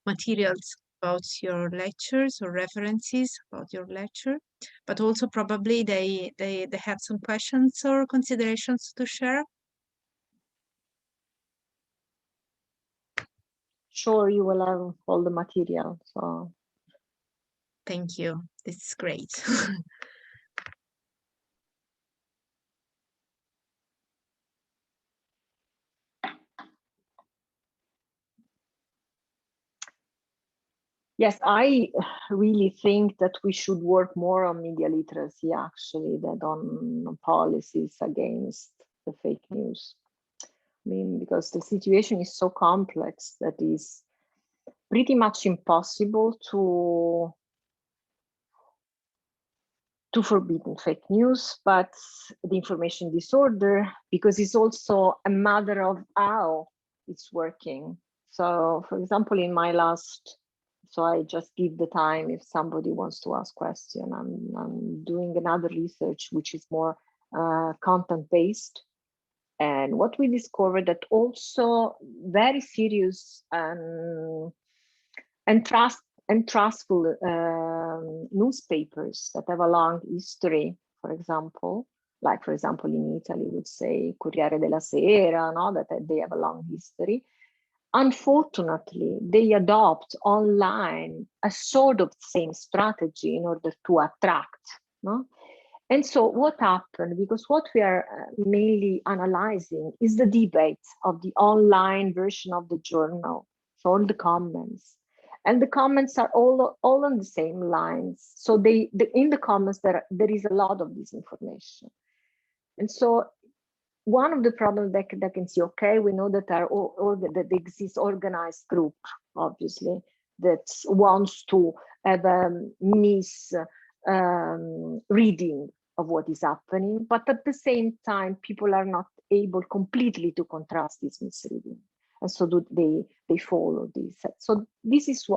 materials about your lectures or references about your lecture, but also probably they have some questions or considerations to share. Sure, you will have all the material. So thank you. This is great. yes, I really think that we should work more on media literacy, actually, than on policies against the fake news. I mean, because the situation is so complex that is pretty much impossible to forbid fake news, but the information disorder, because it's also a matter of how it's working. So, for example, in my last, so I just give the time if somebody wants to ask question. I'm doing another research which is more content-based. And what we discovered that also very serious and trustful newspapers that have a long history, for example, like for example in Italy, would say Corriere della Sera, no, that they have a long history. Unfortunately, they adopt online a sort of same strategy in order to attract, no? And so what happened, because what we are mainly analyzing is the debate of the online version of the journal, so all the comments. And the comments are all on the same lines. So in the comments, there is a lot of disinformation. And so one of the problems that can see, okay, we know that that exists organized group, obviously, that wants to have a reading of what is happening, but at the same time, people are not able completely to contrast this misreading. And so they follow this. So this is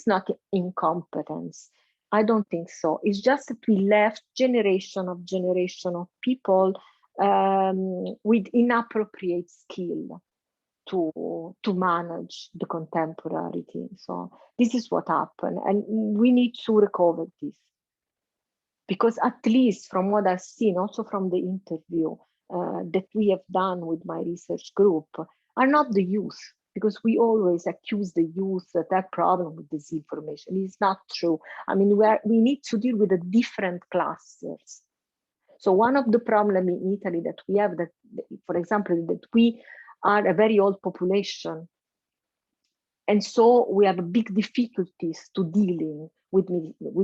not incompetence. I don't think so. It's just that we left generation of people with inappropriate skill to manage the contemporarity. So this is what happened, and we need to recover this. Because at least from what I've seen, also from the interview that we have done with my research group, are not the youth, because we always accuse the youth that have problem with disinformation. It's not true. I mean, we need to deal with the different clusters. So one of the problems in Italy that we have, that, for example, that we are a very old population, and so we have big difficulties to dealing with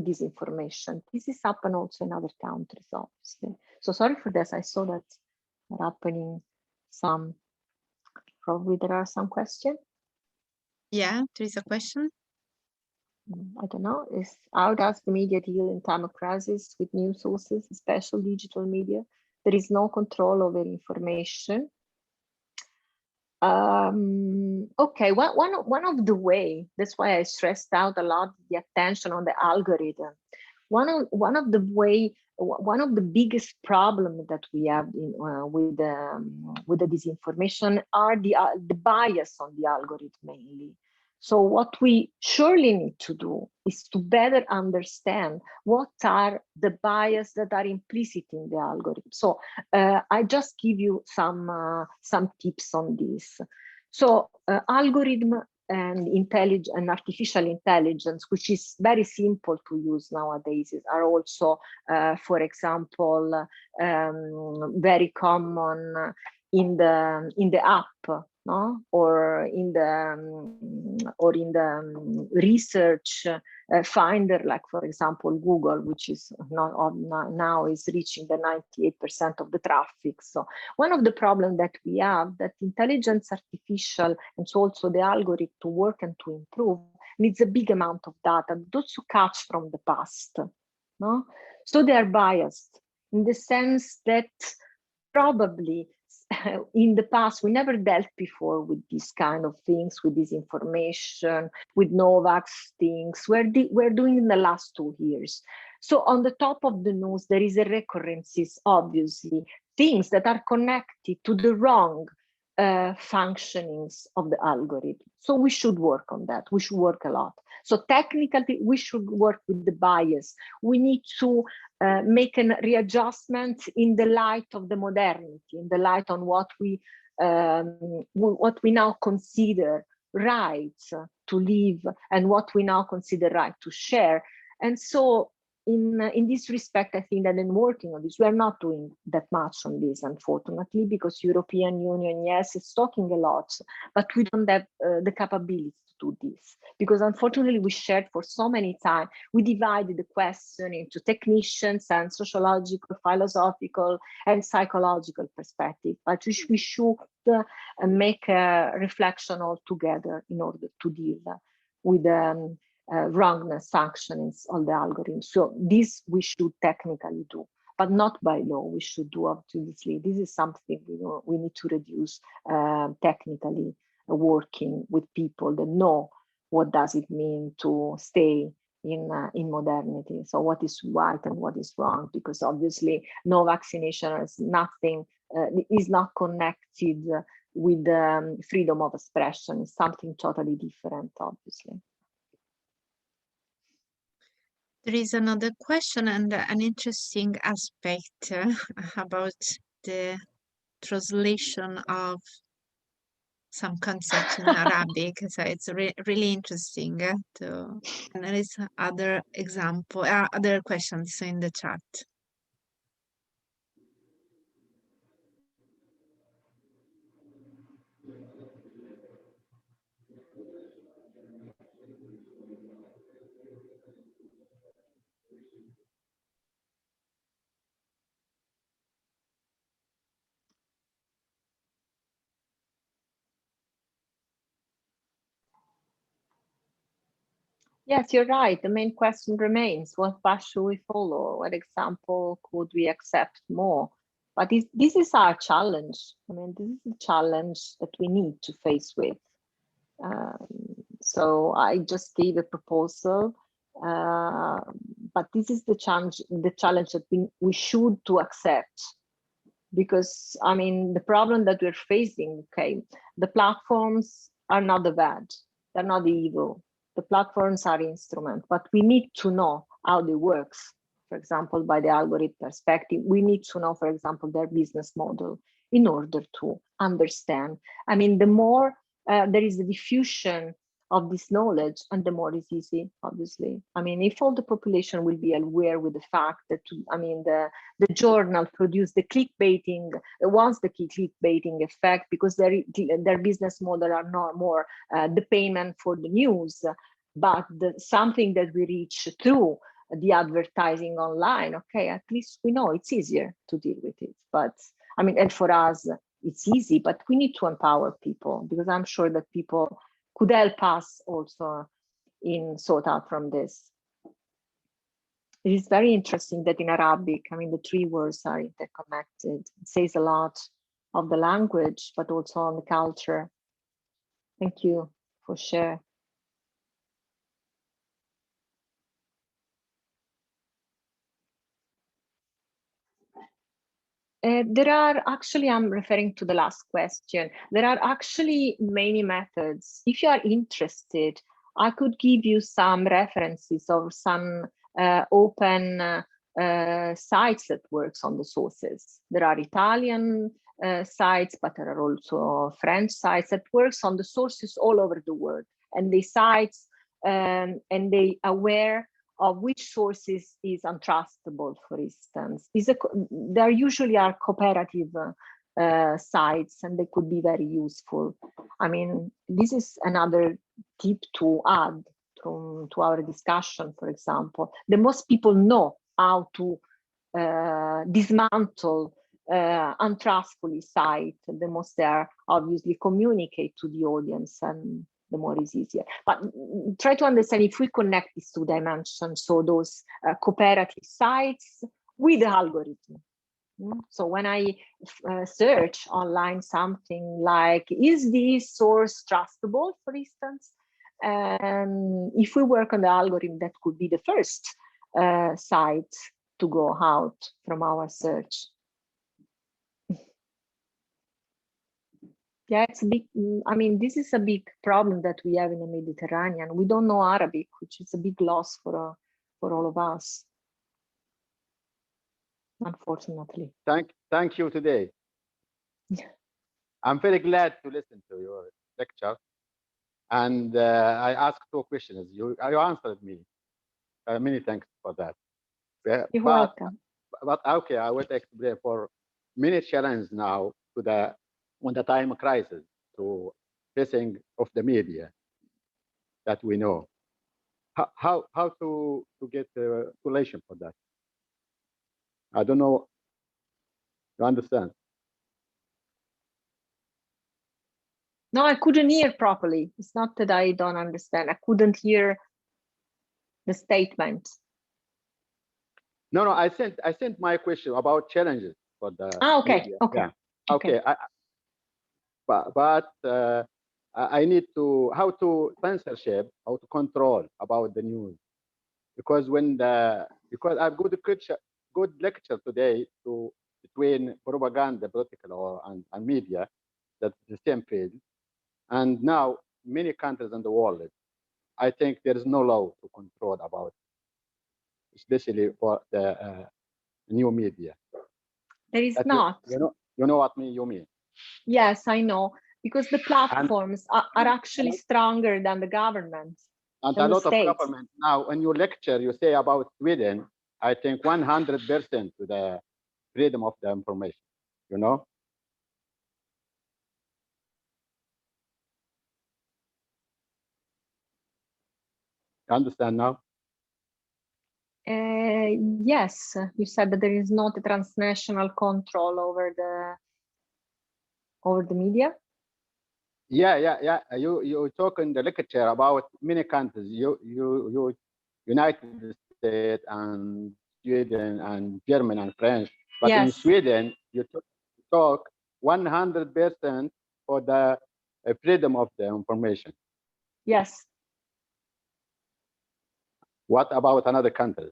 this information. This is happening also in other countries, obviously. So sorry for this. I saw that happening some. Probably there are some questions. Yeah, there is a question. I don't know. How does the media deal in time of crisis with news sources, especially digital media? There is no control over information. Okay, one of the way, that's why I stressed out a lot the attention on the algorithm. One of the biggest problem that we have with the disinformation are the bias on the algorithm mainly. So what we surely need to do is to better understand what are the bias that are implicit in the algorithm. So I just give you some tips on this. So algorithm and artificial intelligence, which is very simple to use nowadays, are also, for example, very common in the app no? Or in the research finder, like for example Google, which is now is reaching the 98% of the traffic. So one of the problems that we have, that intelligence artificial and so also the algorithm to work and to improve needs a big amount of data, those who catch from the past, no? So they are biased in the sense that probably in the past, we never dealt before with these kind of things, with this information, with Novax things. We're doing in the last 2 years. So on the top of the news, there is a recurrences, obviously, things that are connected to the wrong functionings of the algorithm. So we should work on that. We should work a lot. So technically, we should work with the bias. We need to make a readjustment in the light of the modernity, in the light on what we now consider right to live and what we now consider right to share. And so in this respect, I think that in working on this, we are not doing that much on this, unfortunately, because European Union, yes, is talking a lot, but we don't have the capability to do this. Because unfortunately, we shared for so many time, we divided the question into technicians and sociological, philosophical, and psychological perspective, but we should make a reflection all together in order to deal with wrongness sanctions on the algorithm. So this we should technically do, but not by law. We should do, obviously. This is something we need to reduce technically, working with people that know what does it mean to stay in modernity. So what is right and what is wrong, because obviously no vaccination is nothing, is not connected with freedom of expression. It's something totally different, obviously. There is another question and an interesting aspect about the translation of some concepts in Arabic. So it's really interesting and there is other example, other questions in the chat. Yes, you're right. The main question remains, what path should we follow? What example could we accept more? But this is our challenge. I mean, this is the challenge that we need to face with. So I just gave a proposal, but this is the challenge that we should to accept. Because, I mean, the problem that we're facing, okay, the platforms are not the bad, they're not the evil. The platforms are instruments, but we need to know how they work. For example, by the algorithm perspective, we need to know, for example, their business model in order to understand. I mean, the more there is a diffusion of this knowledge, and the more it's easy, obviously. I mean, if all the population will be aware with the fact that, I mean, the journal produced the clickbaiting, wants the clickbaiting effect, because their business model are not more the payment for the news, but something that we reach through the advertising online. Okay, at least we know it's easier to deal with it. But I mean, and for us, it's easy, but we need to empower people, because I'm sure that people could help us also in sort out from this. It is very interesting that in Arabic, I mean, the 3 words are interconnected. It says a lot of the language, but also on the culture. Thank you for sharing. There are actually, I'm referring to the last question. There are actually many methods. If you are interested, I could give you some references of some open sites that works on the sources. There are Italian sites, but there are also French sites that works on the sources all over the world. And the sites and they aware of which sources is untrustable, for instance. There usually are cooperative sites, and they could be very useful. I mean, this is another tip to add to our discussion. For example, the most people know how to dismantle untrustfully site, the most they are obviously communicate to the audience, and the more is easier. But try to understand if we connect these two dimensions, so those cooperative sites with the algorithm. So when I search online something like, is this source trustable, for instance, and if we work on the algorithm, that could be the first site to go out from our search. Yeah, it's a big, I mean, this is a big problem that we have in the Mediterranean. We don't know Arabic, which is a big loss for all of us, unfortunately. Thank you today. I'm very glad to listen to your lecture. And I asked 2 questions. You answered me. Many thanks for that. You're welcome. But okay, I will explain for many challenges now to on the time crisis, to facing of the media that we know. How to get a solution for that? I don't know. You understand? No, I couldn't hear properly. It's not that I don't understand. I couldn't hear the statement. No, I sent my question about challenges for the okay, media. okay. Yeah. Okay. But I need to how to censorship, how to control about the news, because because I've good lecture today between propaganda, political and media, that's the same field, and now many countries in the world, I think there is no law to control about, especially for the new media. There is not. You know what you mean? Yes, I know, because the platforms are actually stronger than the government. And a lot of government now, in your lecture, you say about Sweden, I think 100% to the freedom of the information, you know? You understand now? Yes, you said that there is not a transnational control over the media. Yeah. You talk in the lecture about many countries. You United States and Sweden and Germany and France. But yes. In Sweden, you talk 100% for the freedom of the information. Yes. What about another country?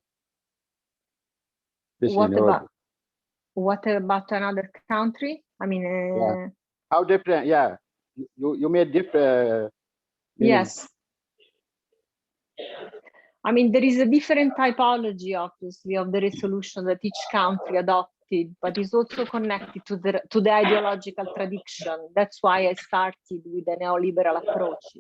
What about another country? I mean, yeah. How different? Yeah, you made different. Yes. I mean, there is a different typology, obviously, of the resolution that each country adopted, but it's also connected to the ideological tradition. That's why I started with the neoliberal approach.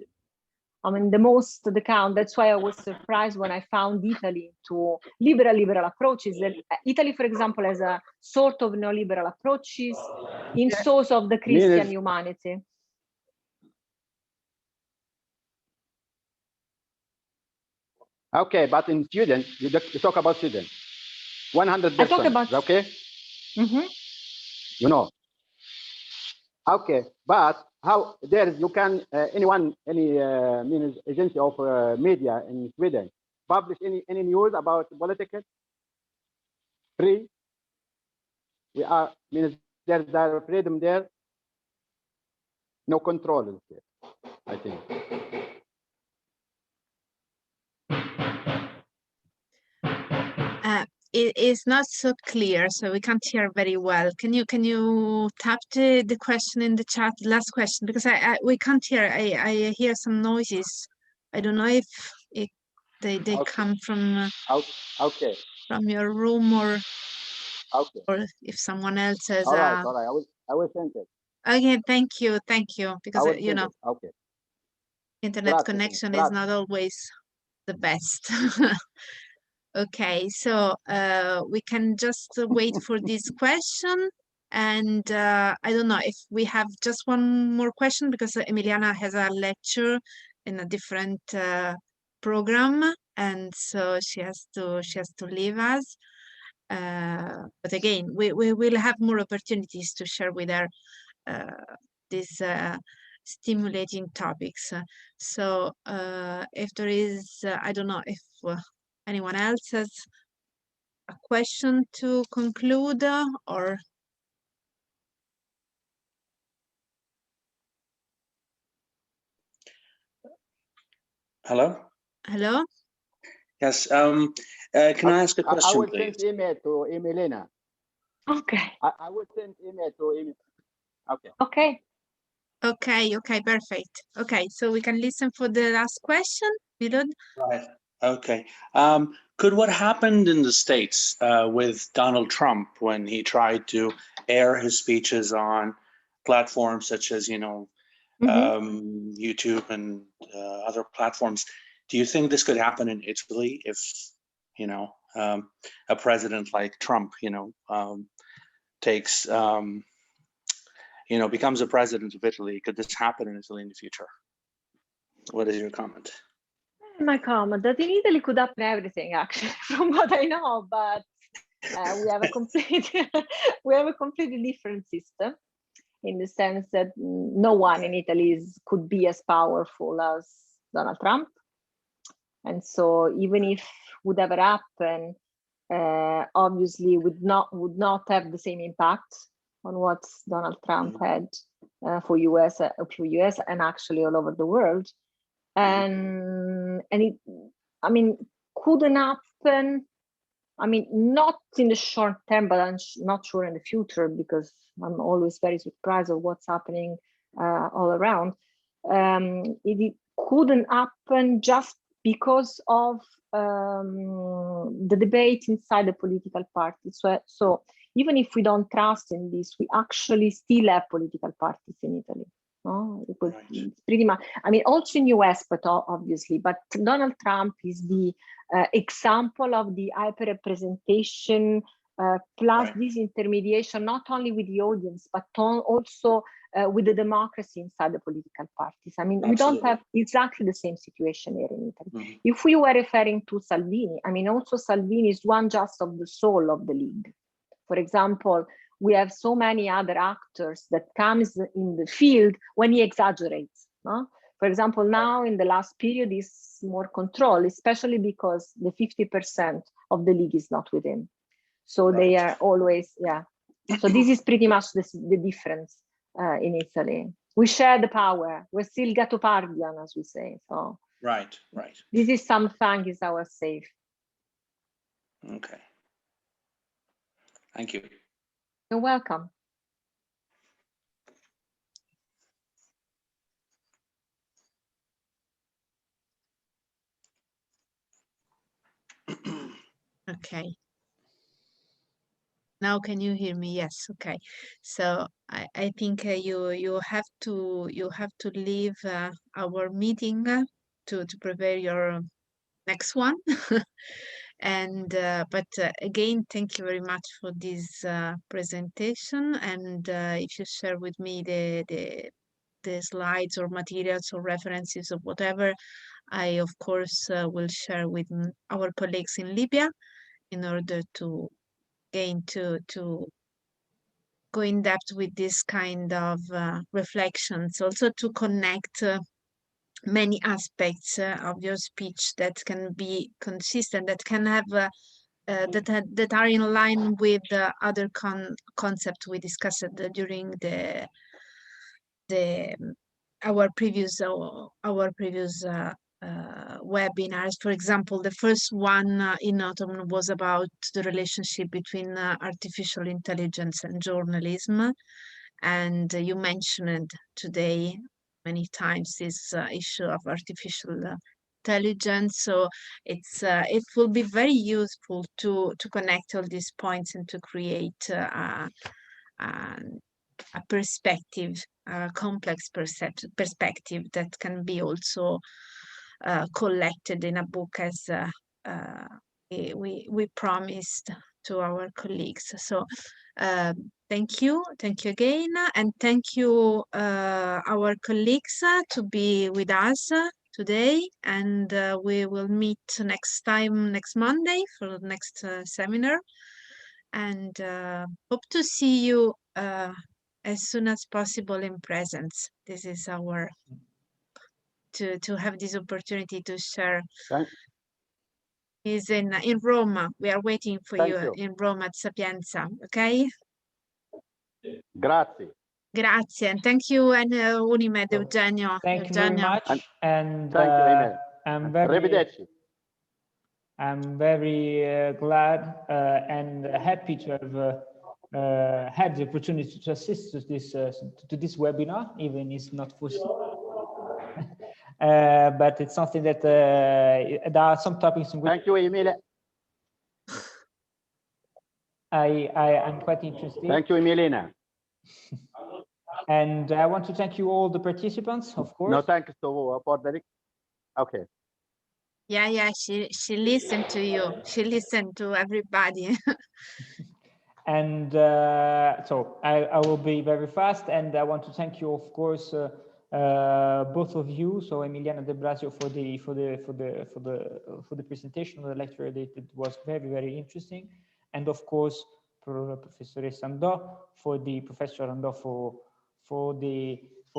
I mean, that's why I was surprised when I found Italy to liberal approaches. Italy, for example, has a sort of neoliberal approaches in source of the Christian humanity. Okay, but in Sweden, you talk about Sweden. 100%. I talk about, okay. Mm-hmm. You know. Okay, but how you can any agency of media in Sweden publish any news about politics free? There's the freedom there. No control here, I think. It is not so clear, so we can't hear very well. Can you tap the question in the chat, last question, because we can't hear. I hear some noises. I don't know if they okay. Come from okay from your room or okay, or if someone else has. All right. I will send it. Okay, thank you, because you know, okay. Internet connection is not always the best. Okay, so we can just wait for this question, And I don't know if we have just one more question, because Emiliana has a lecture in a different program, and so she has to leave us. But again, we will have more opportunities to share with her these stimulating topics. So if there is, I don't know if anyone else has a question to conclude, or Hello? hello? Yes. Can I ask a I question, will please? send email to Emilena. Okay. I will send email to Emilena. Okay. Okay. Okay, perfect. Okay, so we can listen for the last question, Milud. Right. Okay. Could what happened in the States with Donald Trump when he tried to air his speeches on platforms such as, YouTube and other platforms, do you think this could happen in Italy if, a president like Trump, takes, becomes a president of Italy? Could this happen in Italy in the future? What is your comment? My comment that in Italy could happen everything, actually, from what I know, but we have a completely different system, in the sense that no one in Italy could be as powerful as Donald Trump. And so even if would ever happen, obviously would not have the same impact on what Donald Trump had for US and actually all over the world. And it, I mean, couldn't happen. I mean, not in the short term, but I'm not sure in the future, because I'm always very surprised of what's happening all around. It couldn't happen just because of the debate inside the political parties. So even if we don't trust in this, we actually still have political parties in Italy. It's pretty much, I mean, also in US, but obviously, but Donald Trump is the example of the hyper-representation plus disintermediation, not only with the audience, but also with the democracy inside the political parties. I mean, we don't have exactly the same situation here in Italy. If we were referring to Salvini, I mean, also Salvini is one just of the soul of the League. For example, we have so many other actors that comes in the field when he exaggerates. For example, now in the last period is more control, especially because the 50% of the League is not with him. So they are always, So this is pretty much the difference in Italy. We share the power. We're still Gattopardian, as we say. So right. This is something is our safe. Okay. Thank you. You're welcome. Okay. Now can you hear me? Yes. Okay. So I think you have to leave our meeting to prepare your next one. And but again, thank you very much for this presentation. And if you share with me the slides or materials or references or whatever, I of course will share with our colleagues in Libya in order to gain to go in depth with this kind of reflections, also to connect many aspects of your speech that can be consistent, that can have that are in line with other concepts we discussed during our previous webinars. For example, the first one in autumn was about the relationship between artificial intelligence and journalism, and you mentioned today many times this issue of artificial intelligence. So it will be very useful to connect all these points and to create a perspective, a complex perspective that can be also collected in a book, as we promised to our colleagues. So Thank you again, and thank you our colleagues to be with us today, and we will meet next Monday for the next seminar, and hope to see you as soon as possible in presence. This is our to have this opportunity to share. Is in Rome. We are waiting for you in Rome at Sapienza. Okay. Grazie. Grazie, and thank you, and Unimed, So, Eugenio. Thank you very much, and Thank you, Amen. I'm Arrivederci. very glad and happy to have had the opportunity to assist to this webinar, even if it's not foreseen. But it's something that there are some topics in which Thank you, Emilia. I'm quite interested. Thank you, Emilina. And I want to thank you all the participants, of course. No, thanks to for the. Okay. Yeah, she listened to you. She listened to everybody. And so I will be very fast, and I want to thank you, of course, both of you. So Emiliana De Blasio for the presentation of the lecture. It was very interesting, and of course Professor Andò for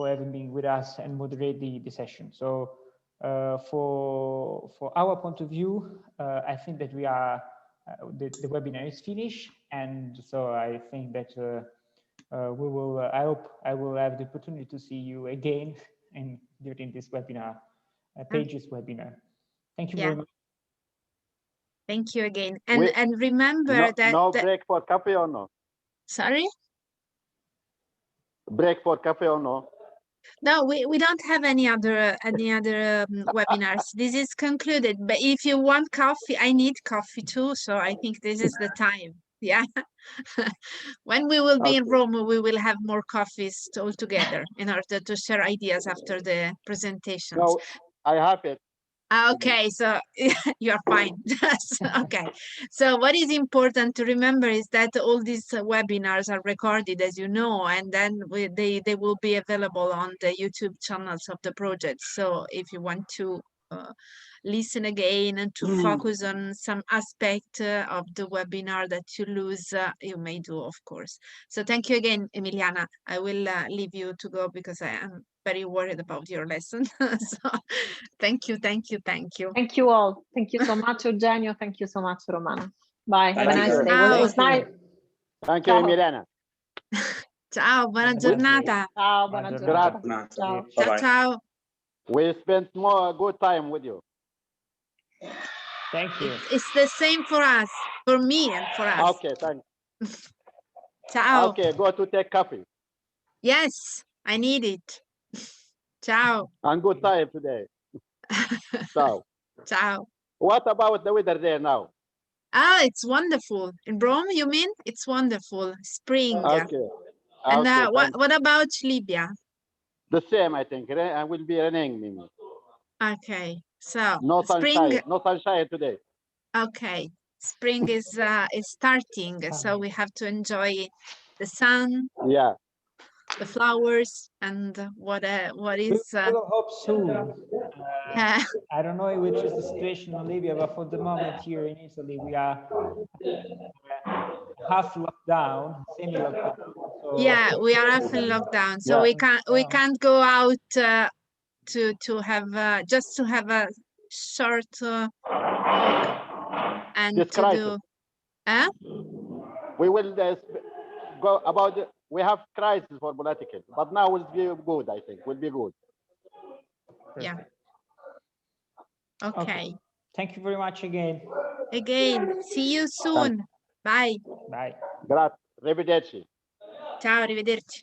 having been with us and moderate the session. So for our point of view, I think that we are the webinar is finished, and so I think that we will. I hope I will have the opportunity to see you again during this webinar, Pages webinar. Thank you very much. Thank you again, and remember no break for coffee or no? Sorry. Break for coffee or no? No, we don't have any other webinars. This is concluded. But if you want coffee, I need coffee too. So I think this is the time. Yeah. When we will be in Rome, we will have more coffees all together in order to share ideas after the presentations. No, I have it. Okay, so you're fine. Okay, so what is important to remember is that all these webinars are recorded, as you know, and then they will be available on the YouTube channels of the project. So if you want to listen again and to focus on some aspect of the webinar that you lose, you may do, of course. So thank you again, Emiliana. I will leave you to go because I am very worried about your lesson. So thank you. Thank you all. Thank you so much, Eugenio. Thank you so much, Romana. Bye. Have a nice day. Well, it was nice. Thank you, Emiliana. Ciao, buona giornata. Ciao, buona giornata. Ciao. Ciao, ciao. We spent more good time with you. Thank you. It's the same for us, for me and for us. Okay, thanks. Ciao. Okay, go to take coffee. Yes, I need it. Ciao. And good time today. Ciao. Ciao. What about the weather there now? Ah, it's wonderful. In Rome, you mean? It's wonderful. Spring. Okay. And Okay, what about Libya? the same, I think. I will be raining, maybe. Okay, so No spring. sunshine. No sunshine today. Okay, spring is starting, so we have to enjoy the sun. Yeah. The flowers and what is. We will hope soon. I don't know which is the situation in Libya, but for the moment here in Italy, we are half lockdown, semi-lockdown. So yeah, we are half in lockdown, so Yeah. we can't go out to have just to have a short walk and This to crisis. do. We will go about. We have crisis for political, but now will be good. I think will be good. Yeah. Okay. Thank you very much again. Again, see you soon. Bye. Bye. Grazie. Arrivederci. Ciao, arrivederci.